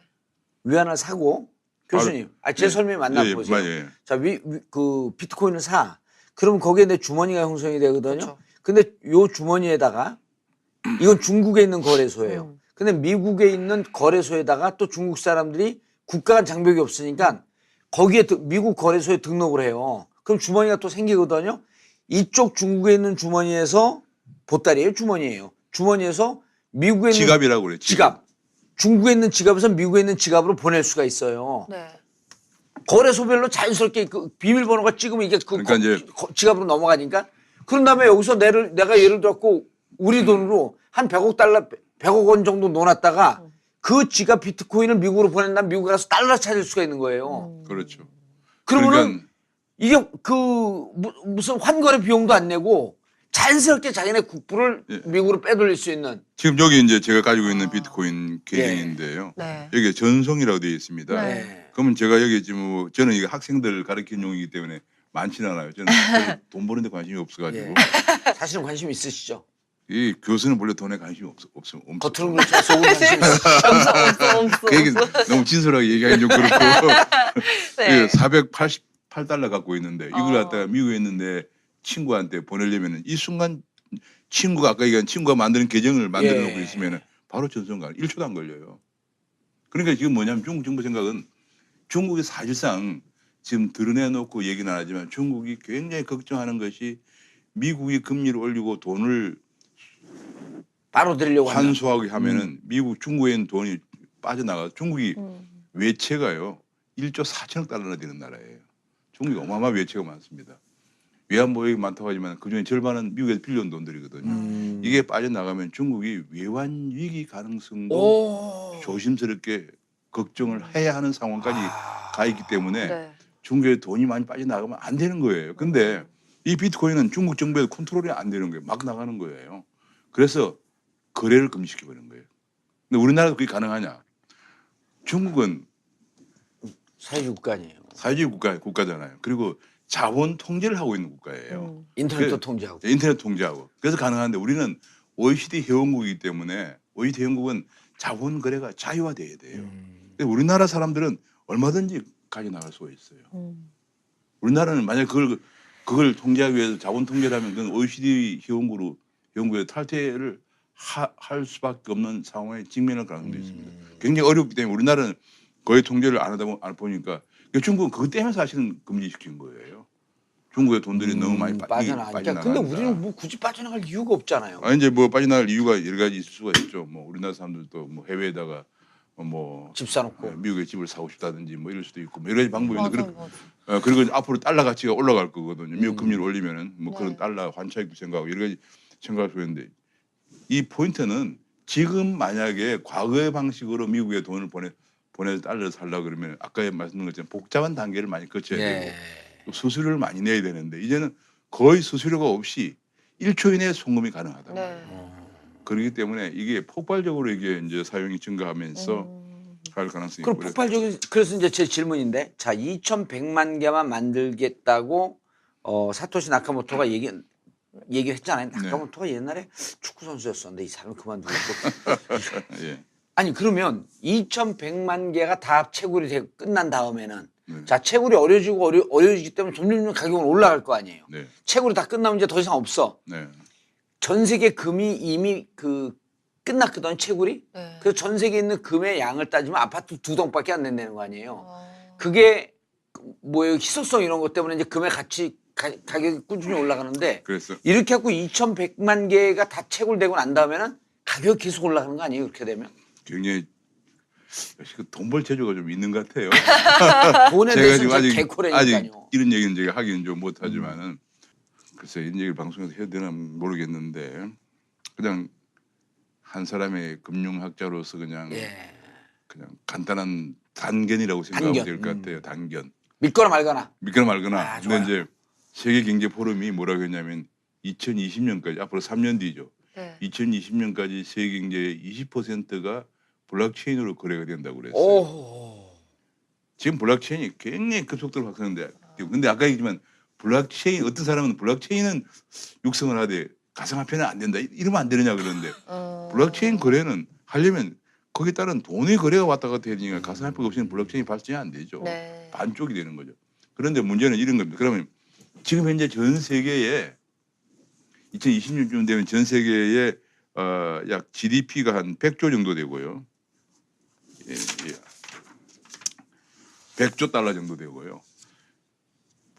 위안화를 사고 교수님, 제 네. 설명 만나 예, 보세요. 예. 자, 그 비트코인을 사. 그럼 거기에 내 주머니가 형성이 되거든요. 그렇죠. 근데 요 주머니에다가 이건 중국에 있는 거래소예요. 근데 미국에 있는 거래소에다가 또 중국 사람들이 국가 간 장벽이 없으니까 거기에 미국 거래소에 등록을 해요. 그럼 주머니가 또 생기거든요. 이쪽 중국에 있는 주머니에서 보따리예요, 주머니예요. 주머니에서 미국에 있는 지갑이라고 그래. 지갑. 중국에 있는 지갑에서 미국에 있는 지갑으로 보낼 수가 있어요. 네. 거래소별로 자연스럽게 그 비밀번호가 찍으면 이게 그러니까 이제 지갑으로 넘어가니까 그런 다음에 여기서 내가 예를 들었고 우리 돈으로 한 100억 달러, 100억 원 정도 넣어놨다가 그 지갑 비트코인을 미국으로 보낸다면 미국 가서 달러 찾을 수가 있는 거예요. 그렇죠. 그러면은 그러니까 이게 무슨 환거래 비용도 안 내고 자연스럽게 자기네 국부를 예. 미국으로 빼돌릴 수 있는. 지금 여기 이제 제가 가지고 있는 비트코인 계정인데요. 네. 여기에 전송이라고 되어 있습니다. 네. 그러면 제가 여기 지금 뭐 저는 이게 학생들 가르치는 용이기 때문에 많지는 않아요. 저는 돈 버는 데 관심이 없어가지고. 예. 사실은 관심 있으시죠? 이 교수는 원래 돈에 관심이 없어. 겉으로는 그렇죠. 속으로 관심 있으시죠? 없어. 그 얘기 너무 진솔하게 얘기하기 좀 그렇고. 네. 488달러 갖고 있는데 이걸 어. 갖다가 미국에 있는데 친구한테 보내려면은 이 순간 친구가 아까 얘기한 친구가 만드는 계정을 만들어 놓고 예. 있으면은 바로 전송 가능. 1초도 안 걸려요. 그러니까 지금 뭐냐면 중국 정부 생각은 중국이 사실상 지금 드러내놓고 얘기는 안 하지만 중국이 굉장히 걱정하는 것이 미국이 금리를 올리고 돈을 바로 드리려고 한다. 환수하게 하면은 미국 중국에 있는 돈이 빠져나가. 중국이 외채가요 1조 4천억 달러나 되는 나라예요. 중국이 어마어마한 외채가 많습니다. 외환보유액이 많다고 하지만 그중에 절반은 미국에서 빌려온 돈들이거든요. 이게 빠져나가면 중국이 외환 위기 가능성도 오. 조심스럽게 걱정을 해야 하는 상황까지 가 있기 때문에 네. 중국에 돈이 많이 빠져나가면 안 되는 거예요. 근데 이 비트코인은 중국 정부에서 컨트롤이 안 되는 거예요. 막 나가는 거예요. 그래서 거래를 금지시켜버리는 거예요. 근데 우리나라도 그게 가능하냐? 중국은 사회주의 국가 아니에요. 사회주의 국가잖아요. 그리고 자본 통제를 하고 있는 국가예요. 인터넷도 그- 통제하고. 인터넷 통제하고. 그래서 가능한데 우리는 OECD 회원국이기 때문에 OECD 회원국은 자본 거래가 자유화돼야 돼요. 근데 우리나라 사람들은 얼마든지 가져 나갈 수가 있어요. 우리나라는 만약 그걸 통제하기 위해서 자본 통제를 하면 그건 OECD 회원국에 탈퇴를 할 수밖에 없는 상황에 직면할 가능성도 있습니다. 굉장히 어렵기 때문에 우리나라는 거의 통제를 안 하다 보니까 중국은 그것 때문에 사실은 금지시킨 거예요. 중국의 돈들이 너무 많이 빠져나가니까. 근데 우리는 뭐 굳이 빠져나갈 이유가 없잖아요. 이제 뭐 빠져나갈 이유가 여러 가지 있을 수가 있죠. 뭐 우리나라 사람들도 뭐 해외에다가 뭐 집 사놓고. 미국에 집을 사고 싶다든지 뭐 이럴 수도 있고 뭐 여러 가지 방법이 있는데 맞아. 그리고 이제 앞으로 달러 가치가 올라갈 거거든요. 미국 금리를 올리면은 뭐 네. 그런 달러 환차익도 생각하고 여러 가지 생각할 수 있는데 이 포인트는 지금 만약에 과거의 방식으로 미국에 돈을 보내서 달러를 살려 그러면 아까 말씀드린 것처럼 복잡한 단계를 많이 거쳐야 되고 또 수수료를 많이 내야 되는데 이제는 거의 수수료가 없이 1초 이내에 송금이 가능하다. 네. 그렇기 때문에 이게 폭발적으로 이게 이제 사용이 증가하면서 갈 가능성이 그럼 있고 폭발적인 그래서 이제 제 질문인데 자 2,100만 개만 만들겠다고 사토시 나카모토가 얘기를 했잖아요. 나카모토가 옛날에 축구 선수였었는데 이 사람 그만두고 예. 아니 그러면 2,100만 개가 다 채굴이 되고 끝난 다음에는 네. 자 채굴이 어려지기 때문에 점점 가격은 올라갈 거 아니에요. 네. 채굴이 다 끝나면 이제 더 이상 없어. 네. 전 세계 금이 이미 끝났거든 채굴이. 네. 그래서 전 세계에 있는 금의 양을 따지면 아파트 2동밖에 안 된다는 거 아니에요. 그게 뭐예요? 희소성 이런 것 때문에 이제 금의 가격이 꾸준히 올라가는데 그래서 이렇게 하고 2,100만 개가 다 채굴되고 난 다음에는 가격이 계속 올라가는 거 아니에요? 그렇게 되면? 굉장히 역시 그 돈벌 재주가 좀 있는 것 같아요. 돈에 제가 지금 대해서 아직 개코라니까요. 이런 얘기는 제가 하기는 좀 못하지만은 글쎄 이런 얘기를 방송에서 해야 되나 모르겠는데 그냥 한 사람의 금융학자로서 그냥 간단한 단견이라고 생각하면 단견. 될 것 같아요. 단견. 믿거나 말거나. 믿거나 말거나. 아, 근데 좋아요. 이제 세계 경제 포럼이 뭐라고 했냐면 2020년까지 앞으로 3년 뒤죠. 네. 2020년까지 세계 경제의 20%가 블록체인으로 거래가 된다고 그랬어요. 오. 지금 블록체인이 굉장히 급속도로 확산되는데 근데 아까 얘기했지만 블록체인 어떤 사람은 블록체인은 육성을 하되 가상화폐는 안 된다 이러면 안 되느냐 그러는데 블록체인 거래는 하려면 거기에 따른 돈의 거래가 왔다 갔다 해야 되니까 가상화폐가 없이는 블록체인이 발전이 안 되죠. 네. 반쪽이 되는 거죠. 그런데 문제는 이런 겁니다. 그러면 지금 현재 전 세계에 2020년 되면 전 세계에 약 GDP가 한 100조 정도 되고요. 예, 예. 100조 달러 정도 되고요.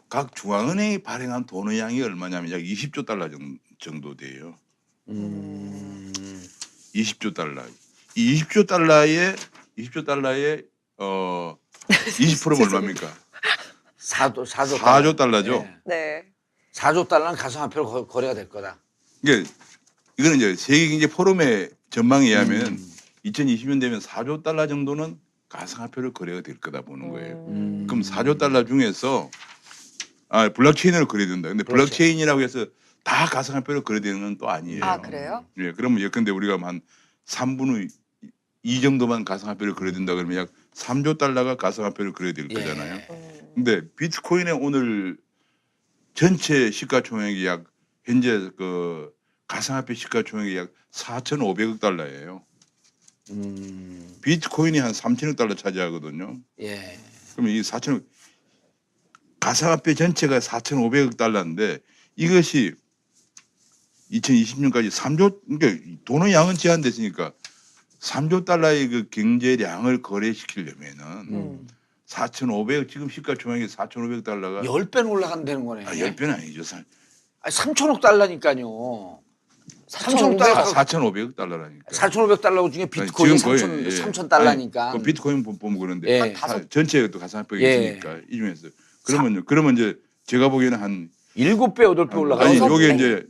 각 중앙은행이 발행한 돈의 양이 얼마냐면 약 20조 달러 정도 돼요. 20조 달러. 이 20조 달러에 20%면 얼마입니까? 4조 달러죠. 네. 4조 달러는 가상화폐로 거래가 될 거다. 이게 이거는 이제 세계경제 포럼의 전망에 의하면 2020년 되면 4조 달러 정도는 가상화폐로 거래가 될 거다 보는 거예요. 그럼 4조 달러 중에서 블록체인으로 거래된다. 근데 블록체인이라고 해서 다 가상화폐로 거래되는 건 또 아니에요. 아, 그래요? 예, 그러면 예컨대 우리가 한 3분의 2 정도만 가상화폐로 거래된다 그러면 약 3조 달러가 가상화폐로 거래될 거잖아요. 근데 비트코인의 오늘 전체 시가총액이 약 현재 그 가상화폐 시가총액이 약 4,500억 달러예요. 비트코인이 한 3천억 달러 차지하거든요. 예. 그러면 이 4천억 가상화폐 전체가 4,500억 달러인데 이것이 2020년까지 3조 그러니까 돈의 양은 제한됐으니까 3조 달러의 그 경제량을 거래시키려면은 4,500억 지금 시가총액이 4,500억 달러가 10배는 올라간다는 거네. 10배는 아니죠. 3천억 달러니까요. 3천억 달러. 4,500억 달러라니까. 4,500 달러 중에 비트코인 지금 3천 달러니까. 아니, 비트코인 보면 그런데 예. 전체가 또 가상화폐가 예. 있으니까 이 중에서 그러면 이제 제가 보기에는 한 7배, 8배 올라가요. 아니 요게 이제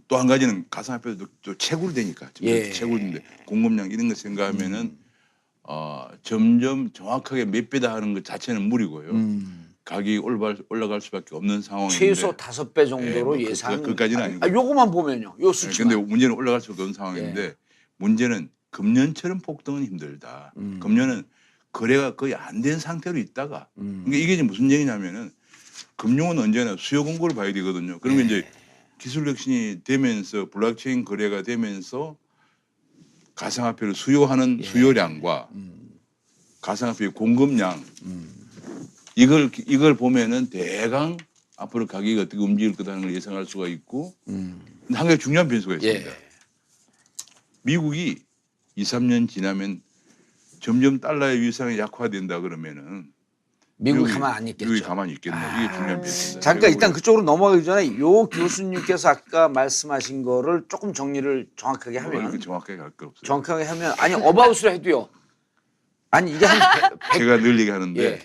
또 한 가지는 가상화폐도 또 채굴 되니까 예. 채굴인데 공급량 이런 거 생각하면은 점점 정확하게 몇 배다 하는 것 자체는 무리고요. 가격이 올라갈 수밖에 없는 상황인데 최소 5배 정도로 뭐 예상. 그까지는 아니고. 요거만 보면요. 요 수치. 근데 문제는 올라갈 수가 없는 상황인데 문제는 금년처럼 폭등은 힘들다. 금년은 거래가 거의 안 된 상태로 있다가 그러니까 이게 이제 무슨 얘기냐면은 금융은 언제나 수요 공고를 봐야 되거든요. 그러면 이제 기술 혁신이 되면서 블록체인 거래가 되면서 가상화폐를 수요하는 수요량과 가상화폐의 공급량 이걸 보면은 대강 앞으로 가격이 어떻게 움직일 거라는 걸 예상할 수가 있고 근데 한 가지 중요한 변수가 있습니다. 미국이 2, 3년 지나면 점점 달러의 위상이 약화된다 그러면은 미국이 가만 안 있겠죠. 미국이 가만히 있겠네. 이게 중요한 변수입니다. 잠깐 일단 그쪽으로 넘어가기 전에 요 교수님께서 아까 말씀하신 거를 조금 정리를 정확하게 하면 이렇게 정확하게 갈 거 없어요. 정확하게 하면 아니 어바웃으로 해도요. 아니 이게 한 100, 제가 늘 얘기하는데 예.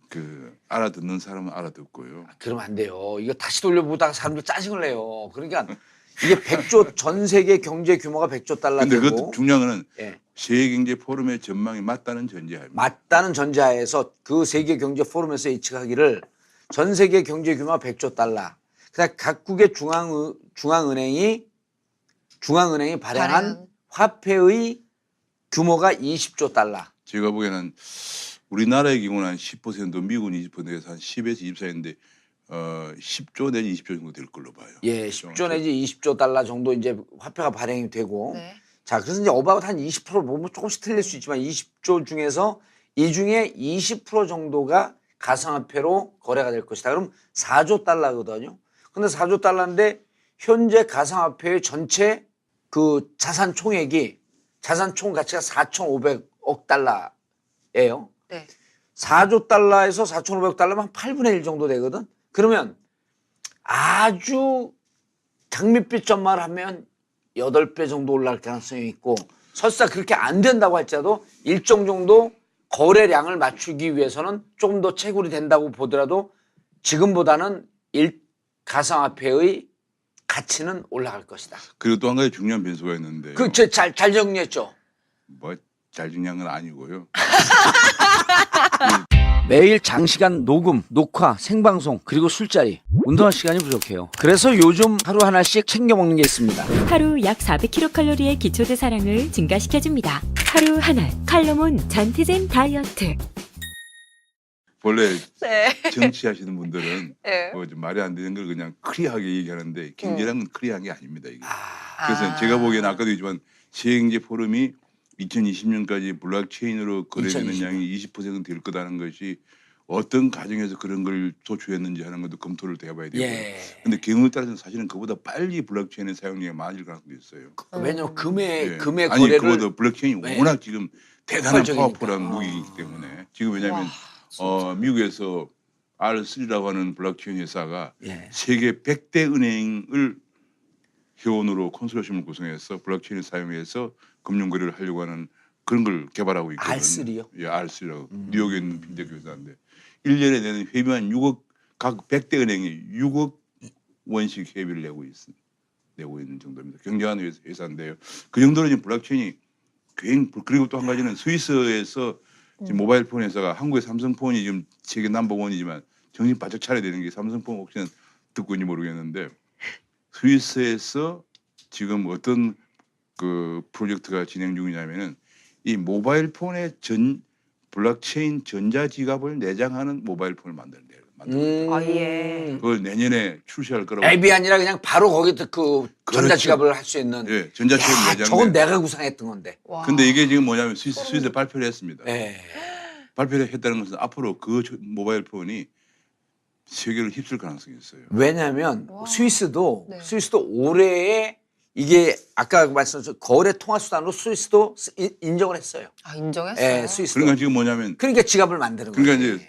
그 알아듣는 사람은 알아듣고요. 그러면 안 돼요. 이거 다시 돌려보다가 사람들 짜증을 내요. 그러니까 이게 100조 전 세계 경제 규모가 100조 달러 근데 되고 그 중요한 거는 예. 세계경제 포럼의 전망이 맞다는 전제하입니다. 맞다는 전제하에서 그 세계 경제 포럼에서 예측하기를 전 세계 경제 규모가 100조 달러. 그다음 각국의 중앙은행이 발행한 화폐의 규모가 20조 달러. 제가 보기에는 우리나라의 경우는 한 10%, 미국은 20%에서 한 10에서 24인데 10조 내지 20조 정도 될 걸로 봐요. 예, 10조 내지 20조 달러 정도 이제 화폐가 발행이 되고. 네. 자, 그래서 이제 어바웃 한 20% 보면 조금씩 틀릴 수 있지만 20조 중에서 이 중에 20% 정도가 가상화폐로 거래가 될 것이다. 그럼 4조 달러거든요. 근데 4조 달러인데 현재 가상화폐의 전체 그 자산 총액이 자산 총 가치가 4,500억 달러예요. 네. 4조 달러에서 4,500억 달러면 한 8분의 1 정도 되거든. 그러면 아주 장밋빛 전망하면 8배 정도 올라갈 가능성이 있고 설사 그렇게 안 된다고 할지라도 일정 정도 거래량을 맞추기 위해서는 조금 더 채굴이 된다고 보더라도 지금보다는 가상화폐의 가치는 올라갈 것이다. 그리고 또 한 가지 중요한 변수가 있는데 잘 정리했죠? 뭐 잘 중요한 건 아니고요. 매일 장시간 녹음, 녹화, 생방송 그리고 술자리 운동할 시간이 부족해요. 그래서 요즘 하루 하나씩 챙겨 먹는 게 있습니다. 하루 약 400kcal의 기초대사량을 증가시켜줍니다. 하루 하나 칼로몬 전티젠 다이어트. 원래 네. 정치하시는 분들은 네. 좀 말이 안 되는 걸 그냥 클리어하게 얘기하는데 경제라는 건 클리어한 게 아닙니다. 이게. 아, 그래서 제가 보기에는 아까도 얘기했지만 세계경제 포럼이 2020년까지 블록체인으로 거래되는 2020년. 양이 20%될 거다는 것이 어떤 과정에서 그런 걸 도출했는지 하는 것도 검토를 해봐야 되고요. 예. 근데 경우에 따라서는 사실은 그보다 빨리 블록체인의 사용량이 많아질 가능성도 있어요. 왜냐면 금의 예. 금의 아니 거래를 그보다 블록체인이 예. 워낙 지금 대단한 폭발적이니까. 파워풀한 아. 무기이기 때문에 지금 왜냐하면 와, 미국에서 R3라고 하는 블록체인 회사가 예. 세계 100대 은행을 회원으로 컨소시엄을 구성해서 블록체인을 사용해서 금융 거래를 하려고 하는 그런 걸 개발하고 있거든요. R3요? 예, R3라고 뉴욕에 있는 핀테크 회사인데 1년에 내는 회비만 6억 각 100대 은행이 6억 원씩 회비를 내고 있는 정도입니다. 굉장한 회사인데요. 그 정도로 지금 블록체인이 그리고 또 한 가지는 스위스에서 지금 모바일 폰 회사가 한국의 삼성폰이 지금 세계 넘버원이지만 정신 바짝 차려야 되는 게 삼성폰 혹시나 듣고 있는지 모르겠는데 스위스에서 지금 어떤 그 프로젝트가 진행 중이냐면은 이 모바일 폰에 블록체인 전자지갑을 내장하는 모바일 폰을 만드는 데요. 아, 예. 그걸 내년에 출시할 거라고. 앱이 아니라 그냥 바로 거기서 그 그렇죠. 전자지갑을 할 수 있는. 예, 전자지갑 야, 내장. 저건 내가 구상했던 건데. 와. 근데 이게 지금 뭐냐면 스위스에 발표를 했습니다. 예. 발표를 했다는 것은 앞으로 그 모바일 폰이 세계를 휩쓸 가능성이 있어요. 왜냐하면 와. 스위스도 네. 올해에 이게 아까 말씀하신 거래 통화 수단으로 스위스도 인정을 했어요. 아, 인정했어요. 예, 스위스도. 그러니까 지금 뭐냐면 그러니까 지갑을 만드는 거예요. 그러니까 이제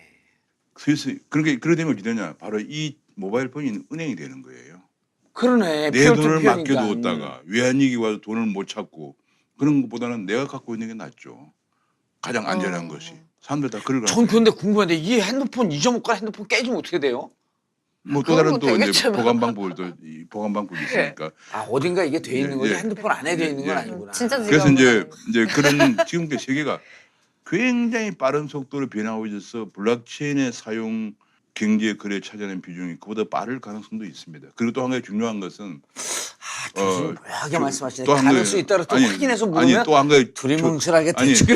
스위스 그러니까 그러게 되면 어떻게 되냐 바로 이 모바일 폰이 은행이 되는 거예요. 그러네. 내 돈을 피어투피어니까. 맡겨두었다가 외환위기 와서 돈을 못 찾고 그런 것보다는 내가 갖고 있는 게 낫죠. 가장 안전한 것이. 사람들 다 그럴 전 거예요. 근데 궁금한데 이 핸드폰 잊어먹고 핸드폰 깨지면 어떻게 돼요? 뭐 또 그건 다른 뭐 또 이제 되겠지만. 보관 방법이 있으니까. 아 어딘가 이게 돼 있는 거지 예. 핸드폰 안에 돼 있는 건 예. 아니구나. 진짜 그래서 지갑은 이제 그런 지금 그 세계가 굉장히 빠른 속도로 변하고 있어서 블록체인의 사용 경제 거래에 차지하는 비중이 그보다 빠를 가능성도 있습니다. 그리고 또 한 가지 중요한 것은 교수님 묘하게 말씀하시네. 또한 가능성이 가지- 있다고 또 아니, 확인해서 아니 물으면 또 한 가지 두리뭉실하게 아니 대충.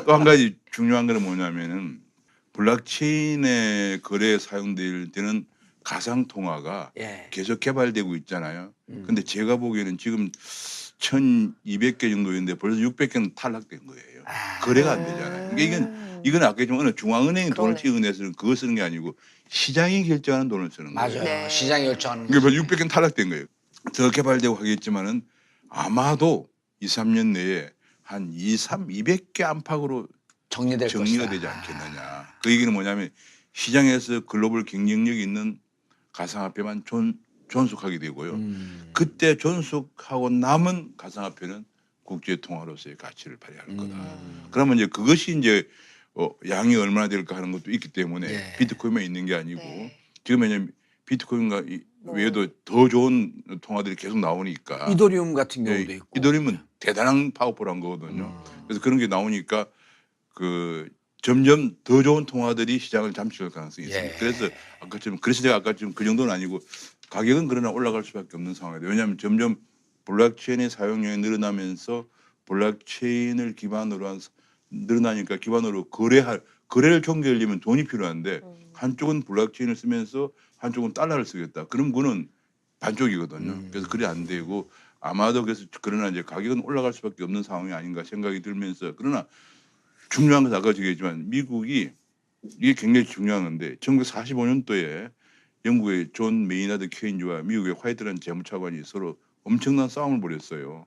또 한 가지 중요한 거는 뭐냐면은 블록체인의 거래에 사용될 때는 가상 통화가 예. 계속 개발되고 있잖아요. 근데 제가 보기에는 지금 1,200개 정도 있는데 벌써 600개는 탈락된 거예요. 거래가 안 되잖아요. 그러니까 이건 아까 좀 어느 중앙은행이 돈을 그러네. 찍어내서 그거 쓰는 게 아니고 시장이 결정하는 돈을 쓰는 거예요. 맞아요. 네. 시장이 결정하는 그러니까 거지. 벌써 600개는 탈락된 거예요. 더 개발되고 하겠지만은 아마도 2, 3년 내에 한 200개 안팎으로 정리될 정리가 것이다. 되지 않겠느냐. 그 얘기는 뭐냐면 시장에서 글로벌 경쟁력이 있는 가상화폐만 존속하게 되고요. 그때 존속하고 남은 가상화폐는 국제 통화로서의 가치를 발휘할 거다. 그러면 이제 그것이 이제 양이 얼마나 될까 하는 것도 있기 때문에 예. 비트코인만 있는 게 아니고 네. 지금 왜냐면 비트코인과 외에도 더 좋은 통화들이 계속 나오니까 이더리움 같은 예, 경우도 있고. 이더리움은 대단한 파워풀한 거거든요. 그래서 그런 게 나오니까 그 점점 더 좋은 통화들이 시장을 잠식할 가능성이 있습니다. 예. 그래서 그래서 제가 아까처럼 그 정도는 아니고 가격은 그러나 올라갈 수밖에 없는 상황이에요. 왜냐하면 점점 블록체인의 사용량이 늘어나면서 블록체인을 기반으로 한 늘어나니까 기반으로 거래를 종결하려면 돈이 필요한데 한쪽은 블록체인을 쓰면서 한쪽은 달러를 쓰겠다. 그럼 그거는 반쪽이거든요. 그래서 그게 안 되고 아마도 그래서 그러나 이제 가격은 올라갈 수밖에 없는 상황이 아닌가 생각이 들면서 그러나 중요한 것은 아까 얘기했지만 미국이 이게 굉장히 중요한 건데 1945년도에 영국의 존 메이나드 케인즈와 미국의 화이트라는 재무차관이 서로 엄청난 싸움을 벌였어요.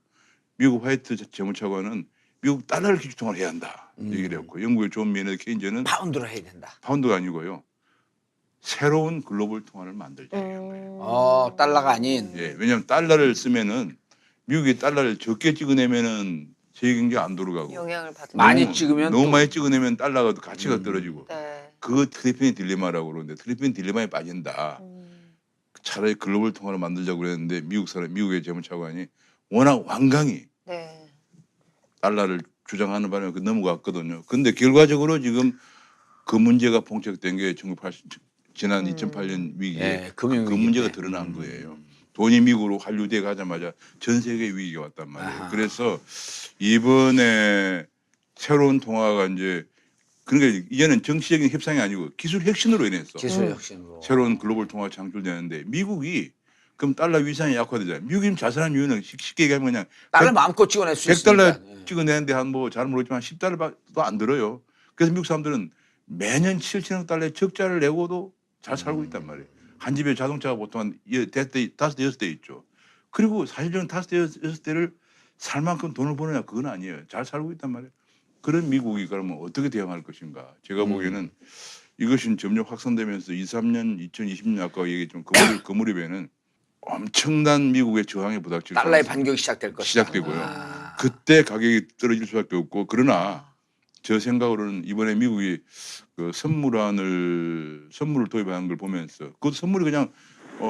미국 화이트 재무차관은 미국 달러를 기준통화를 해야 한다 얘기를 했고 영국의 존 메이나드 케인즈는 파운드로 해야 된다. 파운드가 아니고요. 새로운 글로벌 통화를 만들자. 달러가 아닌. 예, 왜냐하면 달러를 쓰면은 미국이 달러를 적게 찍어내면은 세계 경제 안 돌아가고 영향을 받은. 많이 찍으면 너무 또- 많이 찍어내면 달러가 가치가 떨어지고 네. 그거 트리핀의 딜레마라고 그러는데 트리핀 딜레마에 빠진다. 차라리 글로벌 통화를 만들자고 그랬는데 미국의 재무차관이 워낙 완강히 네. 달러를 주장하는 바람에 그 넘어갔거든요. 근데 결과적으로 지금 그 문제가 봉착된 게 지난 2008년 위기에 예, 그 금융위기 문제가 때. 드러난 거예요. 돈이 미국으로 환류돼 가자마자 전 세계 위기가 왔단 말이에요. 아하. 그래서 이번에 새로운 통화가 이제 그러니까 이제는 정치적인 협상이 아니고 기술 혁신으로 인해서 기술 혁신으로 새로운 글로벌 통화가 창출되는데 미국이 그럼 달러 위상이 약화되잖아요. 미국이 자산한 이유는 쉽게 얘기하면 그냥 달러 마음껏 찍어낼 수 100달러 있으니까. 예. 찍어내는데 한 뭐 잘 모르지만 10달러도 안 들어요. 그래서 미국 사람들은 매년 7천억 달러의 적자를 내고도 잘 살고 있단 말이에요. 한 집에 자동차가 보통 한 5대, 6대 있죠. 그리고 사실적인 5대, 6대를 살 만큼 돈을 버느냐 그건 아니에요. 잘 살고 있단 말이에요. 그런 미국이 그러면 어떻게 대응할 것인가. 제가 보기에는 이것이 점점 확산되면서 2020년 아까 얘기했지만 그 무렵에는 엄청난 미국의 저항에 부닥칠 달러의 수 반격이 시작될 것이다. 시작되고요. 아. 그때 가격이 떨어질 수밖에 없고 그러나 저 생각으로는 이번에 미국이 그 선물을 도입하는 걸 보면서 그 선물이 그냥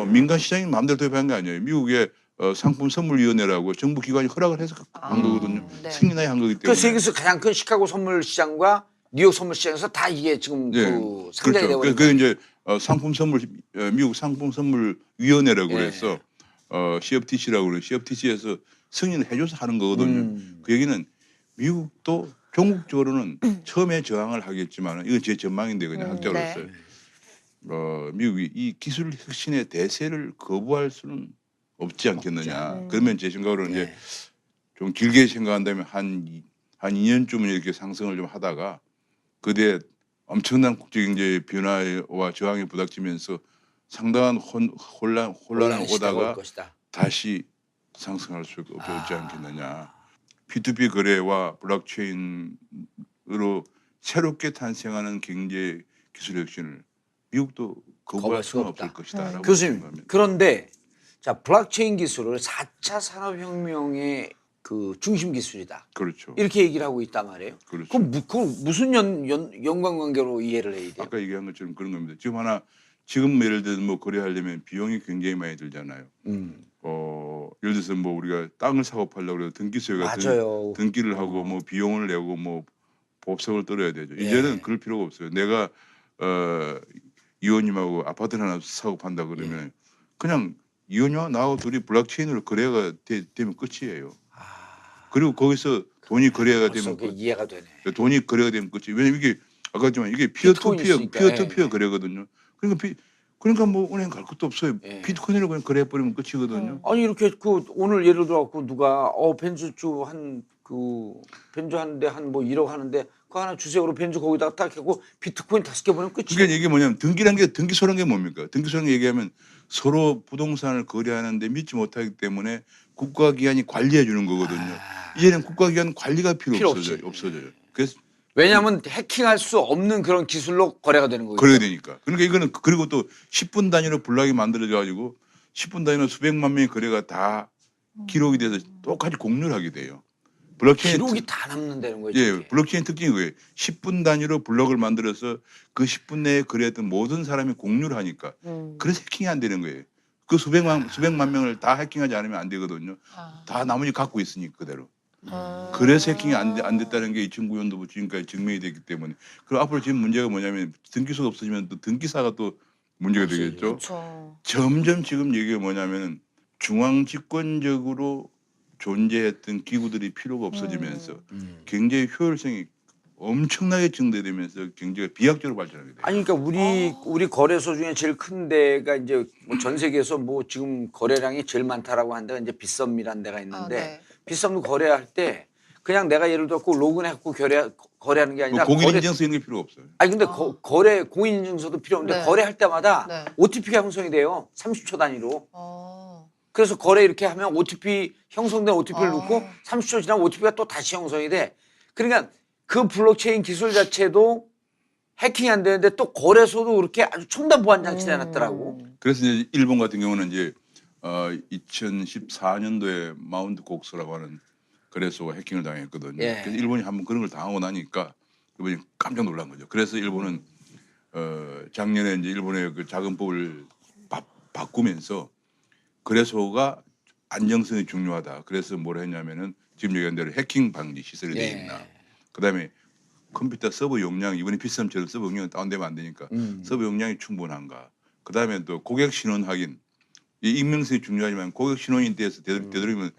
민간 시장이 마음대로 도입한 게 아니에요. 미국의 상품 선물위원회라고 정부 기관이 허락을 해서 한 거거든요. 네. 승인하에 한 거기 그 때문에. 세계에서 가장 큰 시카고 선물 시장과 뉴욕 선물 시장에서 다 이게 지금 예, 그 상장이 그렇죠. 되고 그 이제 상품 선물 미국 상품 선물 위원회라고 예. 그래서 CFTC라고 그래요. CFTC에서 승인을 해줘서 하는 거거든요. 그 얘기는 미국도 종국적으로는 처음에 저항을 하겠지만 이건 제 전망인데 그냥 학자로서 네. 미국이 이 기술 혁신의 대세를 거부할 수는 없지 않겠느냐. 그러면 제 생각으로는 이제 예. 좀 길게 생각한다면 한 2년쯤은 이렇게 상승을 좀 하다가 그때 엄청난 국제경제 변화와 저항에 부닥치면서 상당한 혼란을 혼란의 시대가 올 오다가 것이다. 다시 상승할 수 없지 않겠느냐. P2P 거래와 블록체인으로 새롭게 탄생하는 경제 기술 혁신을 미국도 거부할 수는 없을 것이다. 교수님, 그런데 자 블록체인 기술을 4차 산업혁명의 그 중심 기술이다. 그렇죠. 이렇게 얘기를 하고 있단 말이에요. 그렇죠. 그럼 그걸 무슨 연관관계로 이해를 해야 돼요? 아까 얘기한 것처럼 그런 겁니다. 지금 예를 들어 뭐 거래하려면 비용이 굉장히 많이 들잖아요. 예를 들어서 뭐 우리가 땅을 사고 팔려고 해도 등기소에가 맞아요. 등기를 하고 뭐 비용을 내고 뭐 보석을 떨어야 되죠. 예. 이제는 그럴 필요가 없어요. 내가 이호님하고 아파트 하나 사고 판다 그러면 그냥 이호님하고 나하고 둘이 블록체인으로 거래가 되면 끝이에요. 그리고 거기서 돈이 거래가 벌써 되면 그게 이해가 되네. 돈이 거래가 되면 끝이. 왜냐면 이게 아까 했지만 이게 피어투피어 있으니까. 거래거든요. 그러니까 뭐 은행 갈 것도 없어요. 예. 비트코인으로 그냥 거래해 버리면 끝이거든요. 아니 이렇게 그 오늘 예를 들어 갖고 누가 벤츠주 벤츠 하는데 한 뭐 1억 하는데 그거 하나 주세요. 그럼 벤츠 거기다가 딱 하고 비트코인 5개 보내면 끝이에요. 그게 이게 뭐냐면 등기소라는 게 뭡니까? 등기소라는 게 얘기하면 서로 부동산을 거래하는데 믿지 못하기 때문에 국가기관이 관리해 주는 거거든요. 이제는 국가기관 관리가 필요 없어져요. 그래서 왜냐하면 해킹할 수 없는 그런 기술로 거래가 되는 거예요. 거래가 되니까. 그러니까 이거는 그리고 또 10분 단위로 블록이 만들어져 가지고 10분 단위로 수백만 명의 거래가 다 기록이 돼서 똑같이 공유를 하게 돼요. 블록체인 기록이 다 남는다는 거죠. 예, 이게. 블록체인 특징이 그거예요. 10분 단위로 블록을 만들어서 그 10분 내에 거래했던 모든 사람이 공유를 하니까 그래서 해킹이 안 되는 거예요. 그 수백만 명을 다 해킹하지 않으면 안 되거든요. 다 나머지 갖고 있으니까 그대로. 그래서 해킹이 안 됐다는 게 2009년도부터 지금까지 증명이 됐기 때문에. 그리고 앞으로 지금 문제가 뭐냐면 등기소가 없어지면 또 등기사가 또 문제가 되겠죠. 그렇죠. 점점 지금 얘기가 뭐냐면은 중앙 집권적으로 존재했던 기구들이 필요가 없어지면서 경제의 효율성이 엄청나게 증대되면서 경제가 비약적으로 발전하게 돼요. 아니 그러니까 우리 거래소 중에 제일 큰 데가 이제 뭐 전 세계에서 뭐 지금 거래량이 제일 많다라고 하는 데가 이제 빗썸이라는 데가 있는데 네. 빗썸도 거래할 때 그냥 내가 예를 들어 로그인해갖고 거래하는 게 아니라 공인인증서 이런 게 필요가 없어요. 아니 근데 공인인증서도 필요 없는데 네. 거래할 때마다 네. OTP가 형성이 돼요. 30초 단위로. 어. 그래서 거래 이렇게 하면 형성된 OTP를 넣고 30초 지나면 OTP가 또 다시 형성이 돼. 그러니까 그 블록체인 기술 자체도 해킹이 안 되는데 또 거래소도 그렇게 아주 첨단 보안 장치를 해놨더라고. 그래서 이제 일본 같은 경우는 이제 2014년도에 마운트 곡스라고 하는 거래소가 해킹을 당했거든요. 예. 그래서 일본이 한번 그런 걸 당하고 나니까 일본이 깜짝 놀란 거죠. 그래서 일본은 작년에 이제 일본의 그 자금법을 바꾸면서 거래소가 안정성이 중요하다. 그래서 뭘 했냐면은 지금 얘기한 대로 해킹 방지 시설이 돼 있나. 그다음에 컴퓨터 서버 용량 이번에 비썸처럼 서버 용량이 다운되면 안 되니까 서버 용량이 충분한가. 그다음에 또 고객 신원 확인. 이 익명성이 중요하지만 고객 신원인 데서 되도록이면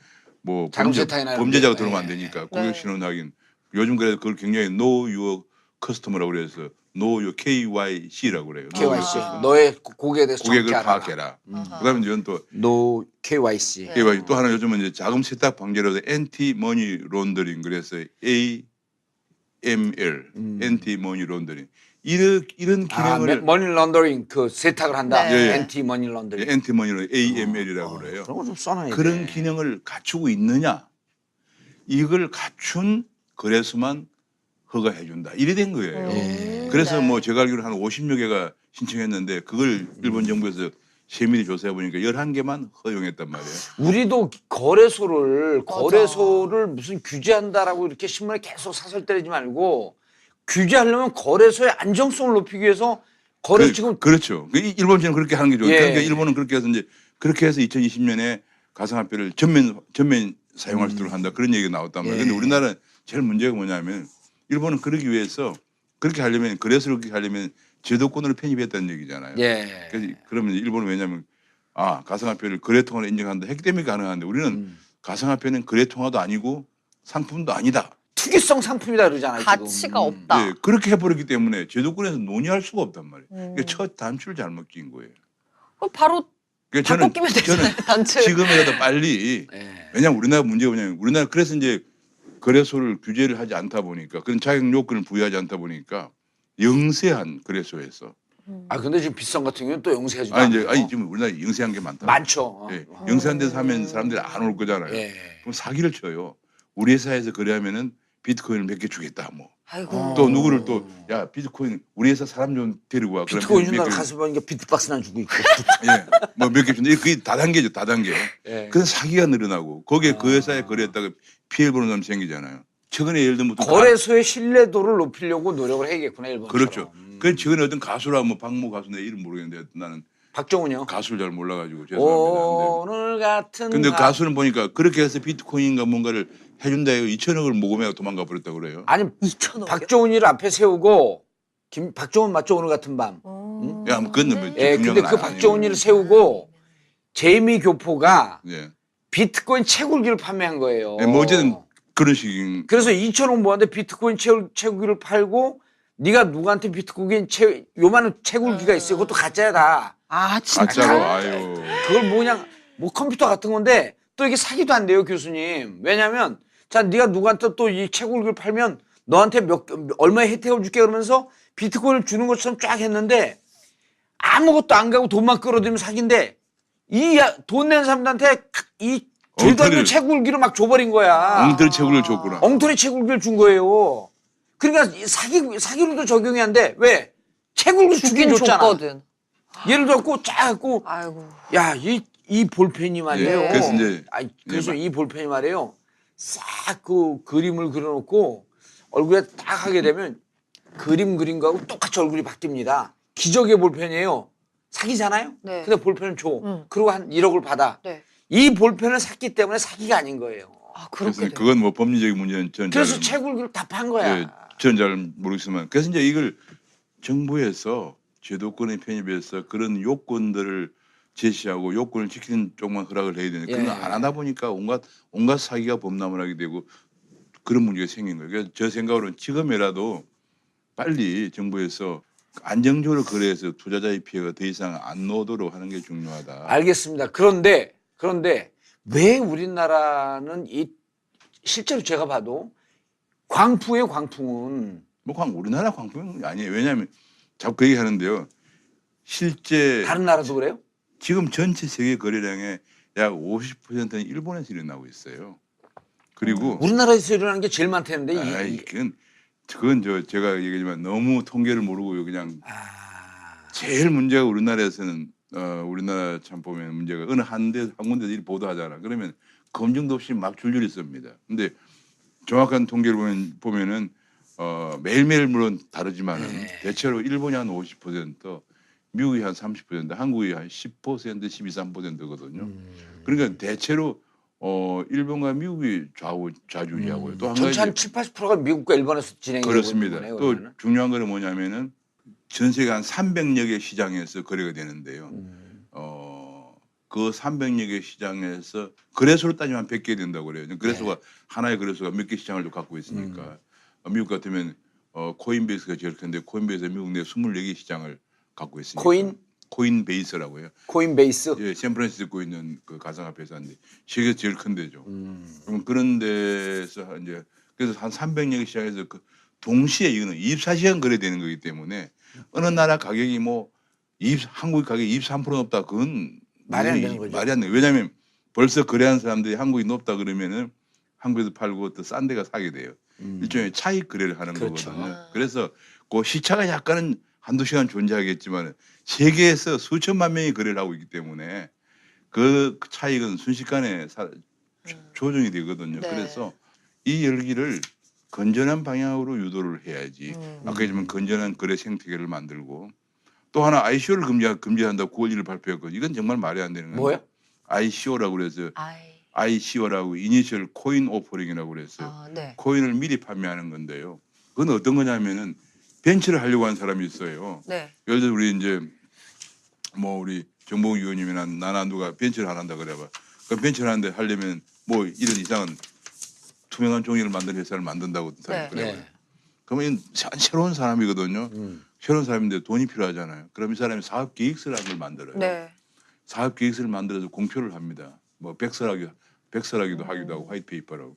뭐 자금 세탁이나 범죄자가 이런 데. 들어오면 안 되니까 고객 신원 확인. 요즘 그래서 그걸 굉장히 know your 커스터머라고 그래서 Know Your KYC라고 그래요. KYC. 아. 너의 고객에 대해서 고객을 정확히 알아라. 파악해라. 아하. 그다음에 이제 또 No KYC. 네. KYC 또 하나 요즘은 이제 자금 세탁 방지라도 엔티 머니 론더링 그래서 AML 엔티 머니 론더링 이런 기능을 머니 런더링 그 세탁을 한다. 네. 엔티 머니 런더링. 엔티 머니로 AML이라고 그래요. 그런 거 좀 써놔야 돼. 그런 기능을 갖추고 있느냐? 이걸 갖춘 거래소만 허가해준다. 이래 된 거예요. 예. 그래서 네. 뭐 제가 알기로 한 50여 개가 신청했는데 그걸 일본 정부에서 세밀히 조사해 보니까 11개만 허용했단 말이에요. 우리도 거래소를 무슨 규제한다라고 이렇게 신문에 계속 사설 때리지 말고 규제하려면 거래소의 안정성을 높이기 위해서 거래소 지금 그렇죠. 일본처럼 그렇게 하는 게 좋아요. 예. 그러니까 일본은 그렇게 해서 이제 그렇게 해서 2020년에 가상화폐를 전면 사용할 수 있도록 한다 그런 얘기가 나왔단 말이에요. 예. 근데 우리나라는 제일 문제가 뭐냐면 일본은 그러기 위해서 그렇게 하려면 거래소를 그렇게 하려면 제도권으로 편입했다는 얘기잖아요. 예. 그래서 그러면 일본은 왜냐하면 가상화폐를 거래통화로 인정한다 했기 때문에 가능한데 우리는 가상화폐는 거래통화도 아니고 상품도 아니다. 투기성 상품이다 그러잖아요. 가치가 지금. 없다. 예, 그렇게 해버렸기 때문에 제도권에서 논의할 수가 없단 말이에요. 그러니까 첫 단추를 잘못 낀 거예요. 그럼 바로 그러니까 바꿔 끼면 되잖아요. 단추. 지금이라도 빨리 예. 왜냐하면 우리나라 문제가 뭐냐면 우리나라 그래서 이제 거래소를 규제를 하지 않다 보니까 그런 자격 요건을 부여하지 않다 보니까 영세한 거래소에서 아 근데 지금 빗성 같은 경우는 또 영세하지도 않고 지금 우리나라 영세한 게 많다. 많죠. 예, 영세한 데서 하면 사람들이 안 올 거잖아요. 예. 그럼 사기를 쳐요. 우리 회사에서 거래하면은 비트코인을 몇 개 주겠다 뭐. 아이고. 또 누구를 또 야 비트코인 우리 회사 사람 좀 데리고 와. 그럼 비트코인 몇 준다고 개- 가서 보니까 비트박스나 주고 있고. 예, 뭐 몇 개 준다. 그게 다단계죠, 다단계. 예. 그래서 사기가 늘어나고 거기에 그 회사에 거래했다가 피해 보는 사람 생기잖아요. 최근에 예를 들면 또 거래소의 신뢰도를 높이려고 노력을 해야겠구나 일본. 그렇죠. 그 최근에 어떤 가수라 뭐 박모 가수 내 이름 모르겠는데 나는 박정훈요. 가수를 잘 몰라가지고 죄송합니다. 오늘 같은 근데 날. 가수는 보니까 그렇게 해서 비트코인과 뭔가를 해준다 해서 2천억을 모금해서 도망가 버렸다고 그래요. 아니 2,000원. 박정훈이를 앞에 세우고 박정훈 맞죠 오늘 같은 밤. 야, 뭐 그건 뭐 예, 근데 그 박정훈이를 세우고 제이미 교포가 예, 비트코인 채굴기를 판매한 거예요. 예, 뭐 어쨌든 그런 식인. 그래서 2천억 모았는데 비트코인 채굴기를 팔고 네가 누구한테 비트코인 요만한 채굴기가 있어요. 그것도 가짜야 다. 아 진짜. 가짜로 아유. 그걸 뭐냐 뭐 컴퓨터 같은 건데 또 이게 사기도 안 돼요 교수님. 왜냐하면 자 네가 누구한테 또 이 채굴기를 팔면 너한테 얼마의 혜택을 줄게 그러면서 비트코인을 주는 것처럼 쫙 했는데 아무것도 안 가고 돈만 끌어들이면 사기인데 이 돈 낸 사람들한테 이 제도 안 되는 채굴기를 막 줘버린 거야. 엉터리 채굴을 줬구나. 엉터리 채굴기를 준 거예요. 그러니까 이 사기로도 적용이 안 돼. 왜? 채굴기 주긴 줬잖아. 줬거든. 예를 들어 쫙 갖고 아이고. 야, 이 볼펜이 말이에요. 예, 그래서 이제 그래서 예, 이 볼펜이 말이에요. 싹 그 그림을 그려놓고 얼굴에 딱 하게 되면 그림 그린 거하고 똑같이 얼굴이 바뀝니다. 기적의 볼펜이에요. 사기잖아요. 네. 근데 볼펜을 줘. 그리고 한 1억을 받아. 네. 이 볼펜을 샀기 때문에 사기가 아닌 거예요. 아 그래서 그렇게 돼. 그건 뭐 법리적인 문제는 저는 그래서 잘, 채굴기를 다 판 거야. 예, 저는 잘 모르겠지만 그래서 이제 이걸 정부에서 제도권에 편입해서 그런 요건들을 제시하고 요건을 지키는 쪽만 허락을 해야 되는데 그런 예. 거 안 하다 보니까 온갖 사기가 범람을 하게 되고 그런 문제가 생긴 거예요. 그래서 저 생각으로는 지금이라도 빨리 정부에서 안정적으로 거래해서 투자자의 피해가 더 이상 안 나오도록 하는 게 중요하다. 알겠습니다. 그런데 왜 우리나라는 실제로 제가 봐도 광풍이에요. 광풍은 뭐 우리나라 광풍이 아니에요. 왜냐하면 자꾸 그 얘기 하는데요. 실제 다른 나라도 그래요? 지금 전체 세계 거래량의 약 50%는 일본에서 일어나고 있어요. 그리고 우리나라에서 일어나는 게 제일 많다는데 아이, 그건 제가 얘기하지만 너무 통계를 모르고요. 그냥 제일 문제가 우리나라에서는 우리나라 참 보면 문제가 어느 한 군데서 일 보도하잖아. 그러면 검증도 없이 막 줄줄이 씁니다. 근데 정확한 통계를 보면은 매일매일 물론 다르지만은 대체로 일본이 한 50%, 미국이 한 30%, 한국이 한 10%, 12~13%거든요. 그러니까 대체로 일본과 미국이 좌주리하고요. 또 한 전체 한 가지 70~80%가 미국과 일본에서 진행되고 그렇습니다. 있는 거네요. 또 그러면은. 중요한 거는 뭐냐면은 전 세계 한 300여 개 시장에서 거래가 되는데요. 그 300여 개 시장에서 거래소로 따지면 한 100개 된다고 그래요. 거래소가 하나의 거래소가 몇 개 시장을 갖고 있으니까 미국 같으면 코인베이스가 제일 큰데 코인베이스가 미국 내 24개 시장을 갖고 있으니까. 코인베이스라고 해요. 코인베이스. 예, 샌프란시스코에 있는 그 가상화폐 회사인데 세계 제일 큰 데죠. 그럼 그런 데서 이제 그래서 한 300여 개 시장에서 그 동시에 이거는 24시간 거래되는 거기 때문에 어느 나라 가격이 뭐 한국 가격이 23% 높다 그건 말이 안 되는 거죠. 말이 안 돼. 왜냐하면 벌써 거래한 사람들이 한국이 높다 그러면은 한국에서 팔고 또 싼 데가 사게 돼요. 일종의 차익 거래를 하는 그렇죠. 거거든요. 그래서 그 시차가 약간은 한두 시간 존재하겠지만 세계에서 수천만 명이 거래를 하고 있기 때문에 그 차익은 순식간에 조정이 되거든요. 네. 그래서 이 열기를 건전한 방향으로 유도를 해야지. 아까 얘기했지만 건전한 거래 생태계를 만들고 또 하나 ICO를 금지한다고 9월 1일 발표했거든요. 이건 정말 말이 안 되는 거예요. 뭐요? ICO라고 그래서 아이. ICO라고 이니셜 코인 오퍼링이라고 그랬어요. 아, 네. 코인을 미리 판매하는 건데요. 그건 어떤 거냐면은 벤처를 하려고 하는 사람이 있어요. 네. 예를 들어 우리 이제 뭐 우리 정봉 의원님이나 나나 누가 벤처를 안 한다 그래봐. 그 벤처를 하는데 하려면 뭐 이런 이상은 투명한 종이를 만드는 회사를 만든다고 네. 그래요. 그러면 새로운 사람이거든요. 새로운 사람인데 돈이 필요하잖아요. 그럼 이 사람이 사업 계획서라는 걸 만들어요. 네. 사업 계획서를 만들어서 공표를 합니다. 뭐 백서라기도 하기도 하고 화이트페이퍼라고.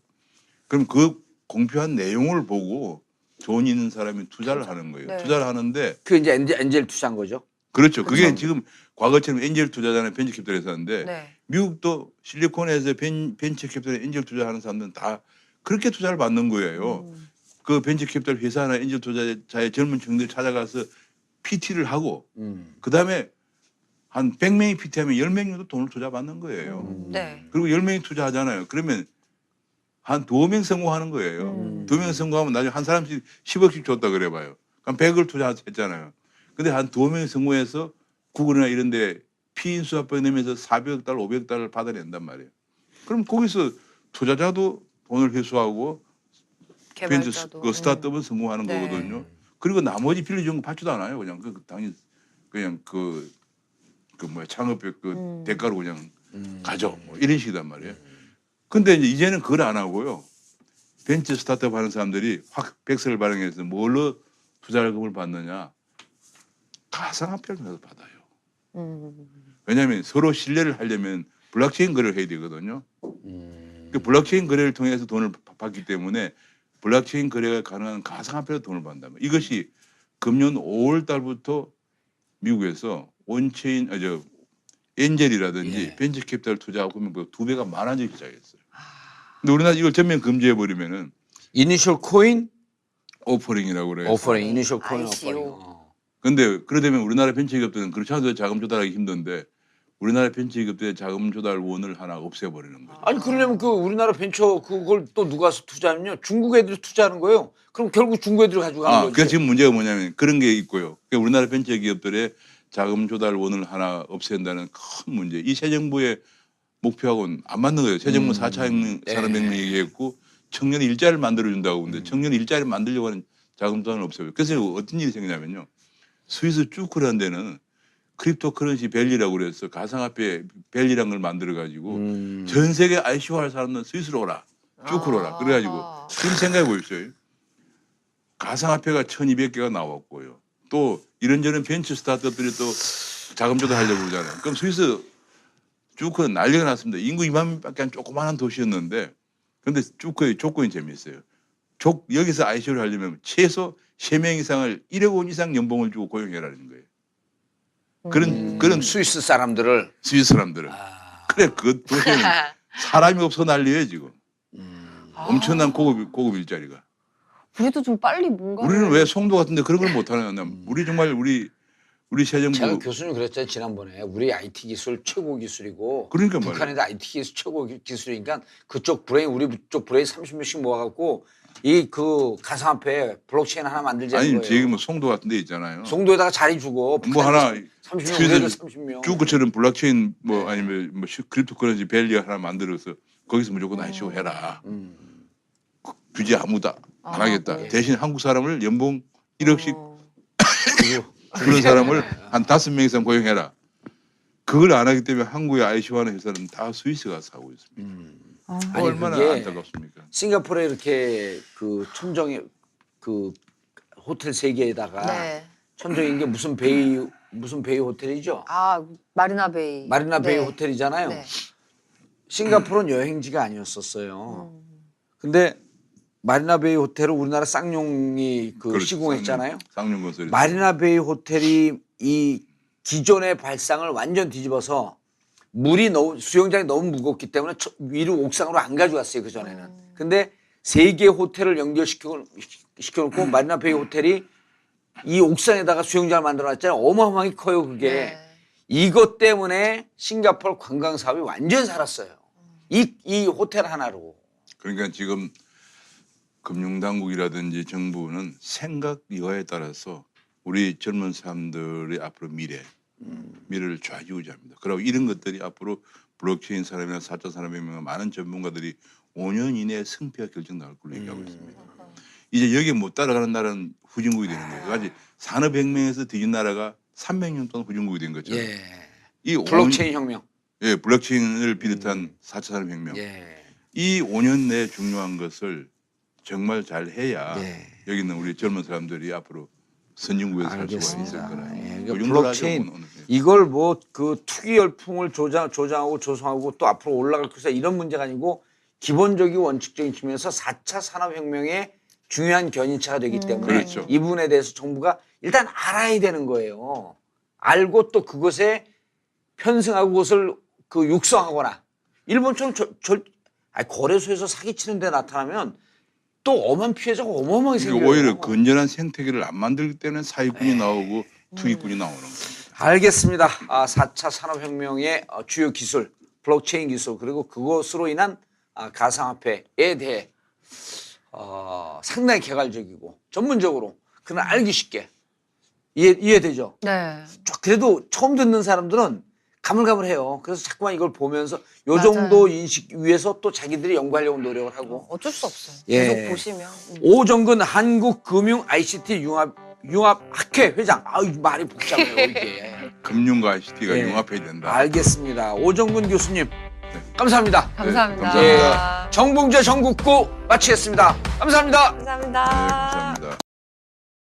그럼 그 공표한 내용을 보고 돈 있는 사람이 투자를 하는 거예요. 네. 투자를 하는데 그 이제 엔젤 투자한 거죠. 그렇죠. 그게 지금 과거처럼 엔젤 투자자는 벤처 캐피탈 회사인데 네. 미국도 실리콘에서 벤처 캐피탈에 엔젤 투자하는 사람들은 다 그렇게 투자를 받는 거예요. 그 벤처 캐피탈 회사나 엔젤 투자자의 젊은 층들 찾아가서 PT를 하고 그다음에 한 100명이 PT하면 10명 정도 돈을 투자 받는 거예요. 네. 그리고 10명이 투자하잖아요. 그러면 한 2명 성공하는 거예요. 2명 성공하면 나중에 한 사람씩 10억씩 줬다 그래 봐요. 그럼 100을 투자했잖아요. 근데 한 2명이 성공해서 구글이나 이런 데 피인 수합병 내면서 400억 달러, 500억 달러를 받아낸단 말이에요. 그럼 거기서 투자자도 돈을 회수하고 벤처 개발자도. 그 스타트업은 성공하는 네. 거거든요. 그리고 나머지 빌려준 거 받지도 않아요. 그냥 당연히 그냥 그 뭐야 창업의 그 대가로 그냥 가져 뭐 이런 식이단 말이에요. 근데 이제는 그걸 안 하고요. 벤처 스타트업 하는 사람들이 확 백서를 발행해서 뭘로 투자금을 받느냐? 가상화폐를 통해서 받아요. 왜냐하면 서로 신뢰를 하려면 블록체인 거래를 해야 되거든요. 그 블록체인 거래를 통해서 돈을 받기 때문에 블록체인 거래가 가능한 가상화폐로 돈을 받는다. 이것이 금년 5월 달부터 미국에서 온체인 엔젤이라든지 예. 벤처 캐피탈 투자하고 하면 그 2배가 많아지기 시작했어요. 근데 우리나라 이걸 전면 금지해 버리면은 이니셜 코인 오퍼링이라고 그래요. 오퍼링, 이니셜 코인 ICO. 오퍼링. 근데 그러려면 우리나라 벤처 기업들은 그렇지 않아도 자금 조달하기 힘든데 우리나라 벤처 기업들의 자금 조달원을 하나 없애버리는 거죠. 아니 그러려면 그 우리나라 벤처 그걸 또 누가 투자하면요 중국 애들이 투자하는 거예요. 그럼 결국 중국 애들이 가지고 가는 거지. 그래서 지금 문제가 뭐냐면 그런 게 있고요. 그러니까 우리나라 벤처 기업들의 자금 조달원을 하나 없앤다는 큰 문제. 이 새 정부의 목표하고는 안 맞는 거예요. 새 정부 4차 산업혁명 얘기했고 청년 일자리를 만들어준다고 하는데 청년 일자리를 만들려고 하는 자금 조달은 없어요. 그래서 어떤 일이 생기냐면요. 스위스 쭈크라는 데는 크립토 커런시 밸리라고 그래서 가상화폐 밸리라는 걸 만들어가지고 전 세계 ICO 할 사람은 스위스로 오라. 쭈크로 오라. 그래가지고 지금 생각해 보십시오. 가상화폐가 1200개가 나왔고요. 또 이런저런 벤처 스타트업들이 또 자금 조달하려고 그러잖아요. 그럼 스위스 쭈크는 난리가 났습니다. 인구 2만 명밖에 안 조그마한 도시였는데 근데 쭈크의 조건이 재미있어요. 여기서 ICO를 하려면 최소 3명 이상을 1억 원 이상 연봉을 주고 고용해라는 거예요. 그런 스위스 사람들을 스위스 사람들은. 그래 그 도시에는 사람이 없어 난리예요 지금. 엄청난 고급 일자리가. 우리도 좀 빨리 뭔가. 우리는 왜 송도 같은데 그런 걸 못하느냐. 우리 정말 우리 새 정부. 제가 교수님 그랬잖아요 지난번에 우리 IT 기술 최고 기술이고 그러니까 말이에요. 북한에도 IT 기술 최고 기술이니까 그쪽 브레인 우리 쪽 브레인 30명씩 모아갖고 이 그 가상화폐 블록체인 하나 만들자는 아니 거예요. 저기 뭐 송도 같은 데 있잖아요. 송도에다가 자리 주고 뭐 하나 30명 스위스 우리도 30명 쭈크처럼 블록체인 뭐 아니면 뭐 크립토 커런시 밸리 하나 만들어서 거기서 무조건 ICO 해라. 규제 아무도 안 하겠다. 대신 한국 사람을 연봉 1억씩 그런 사람을 한 5명 이상 고용해라. 그걸 안 하기 때문에 한국의 ICO 하는 회사는 다 스위스가 사고 있습니다. 아니, 얼마나 그게 안타깝습니까? 싱가포르에 이렇게 그 청정에 그 호텔 3개에다가 네. 천정인 게 무슨 베이 호텔이죠? 아 마리나 베이. 마리나 베이 네. 호텔이잖아요. 네. 싱가포르는 여행지가 아니었었어요. 근데 마리나 베이 호텔을 우리나라 쌍용이 그렇죠. 시공했잖아요. 쌍용 건설이. 마리나 베이 호텔이 이 기존의 발상을 완전 뒤집어서 수영장이 너무 무겁기 때문에 위로 옥상으로 안 가져갔어요, 그 전에는. 근데 3개 호텔을 연결시켜놓고 마리나 베이 호텔이 이 옥상에다가 수영장을 만들어놨잖아요. 어마어마하게 커요, 그게. 네. 이것 때문에 싱가포르 관광 사업이 완전 살았어요. 이 호텔 하나로. 그러니까 지금 금융당국이라든지 정부는 생각 여하에 따라서 우리 젊은 사람들의 앞으로 미래를 좌지우지합니다. 그리고 이런 것들이 앞으로 블록체인 산업이나 4차 산업혁명 많은 전문가들이 5년 이내에 승패가 결정 나올 걸로 얘기하고 있습니다. 이제 여기에 못 따라가는 나라는 후진국이 되는 거예요. 아직 산업혁명에서 뒤진 나라가 300년 동안 후진국이 된 것처럼. 예. 이 블록체인 혁명. 예, 블록체인을 비롯한 4차 산업혁명. 예. 이 5년 내에 중요한 것을 정말 잘 해야 예. 여기 있는 우리 젊은 사람들이 앞으로 선진국에서 살 수가 있을 알겠습니다. 거라. 예, 그 그러니까 정도로 블록체인 하죠, 오늘. 이걸 뭐 그 투기 열풍을 조장하고 조성하고 또 앞으로 올라갈 것이다 이런 문제가 아니고 기본적인 원칙적인 측면에서 4차 산업혁명의 중요한 견인차가 되기 때문에 그렇죠. 이 부분에 대해서 정부가 일단 알아야 되는 거예요. 알고 또 그것에 편승하고 그것을 육성하거나 일본처럼 거래소에서 사기치는 데 나타나면 또 엄한 피해자가 어마어마하게 생겨요. 그러니까 오히려 건전한 생태계를 안 만들기 때문에 사기꾼이 나오고 투기꾼이 나오는 겁니다. 알겠습니다. 4차 산업혁명의 주요 기술, 블록체인 기술 그리고 그것으로 인한 가상화폐에 대해 상당히 개괄적이고 전문적으로 그러나 알기 쉽게 이해되죠? 네. 그래도 처음 듣는 사람들은 가물가물해요. 그래서 자꾸만 이걸 보면서 요 정도 인식 위해서 또 자기들이 연구하려고 노력을 하고 어쩔 수 없어요. 예. 계속 보시면. 오정근 한국금융 ICT 융합학회 회장. 말이 복잡해요 이게. 금융과 ICT가 예. 융합해야 된다. 알겠습니다. 오정근 교수님 감사합니다. 감사합니다. 감사합니다. 정봉재 전국구 마치겠습니다. 감사합니다. 감사합니다. 네, 감사합니다.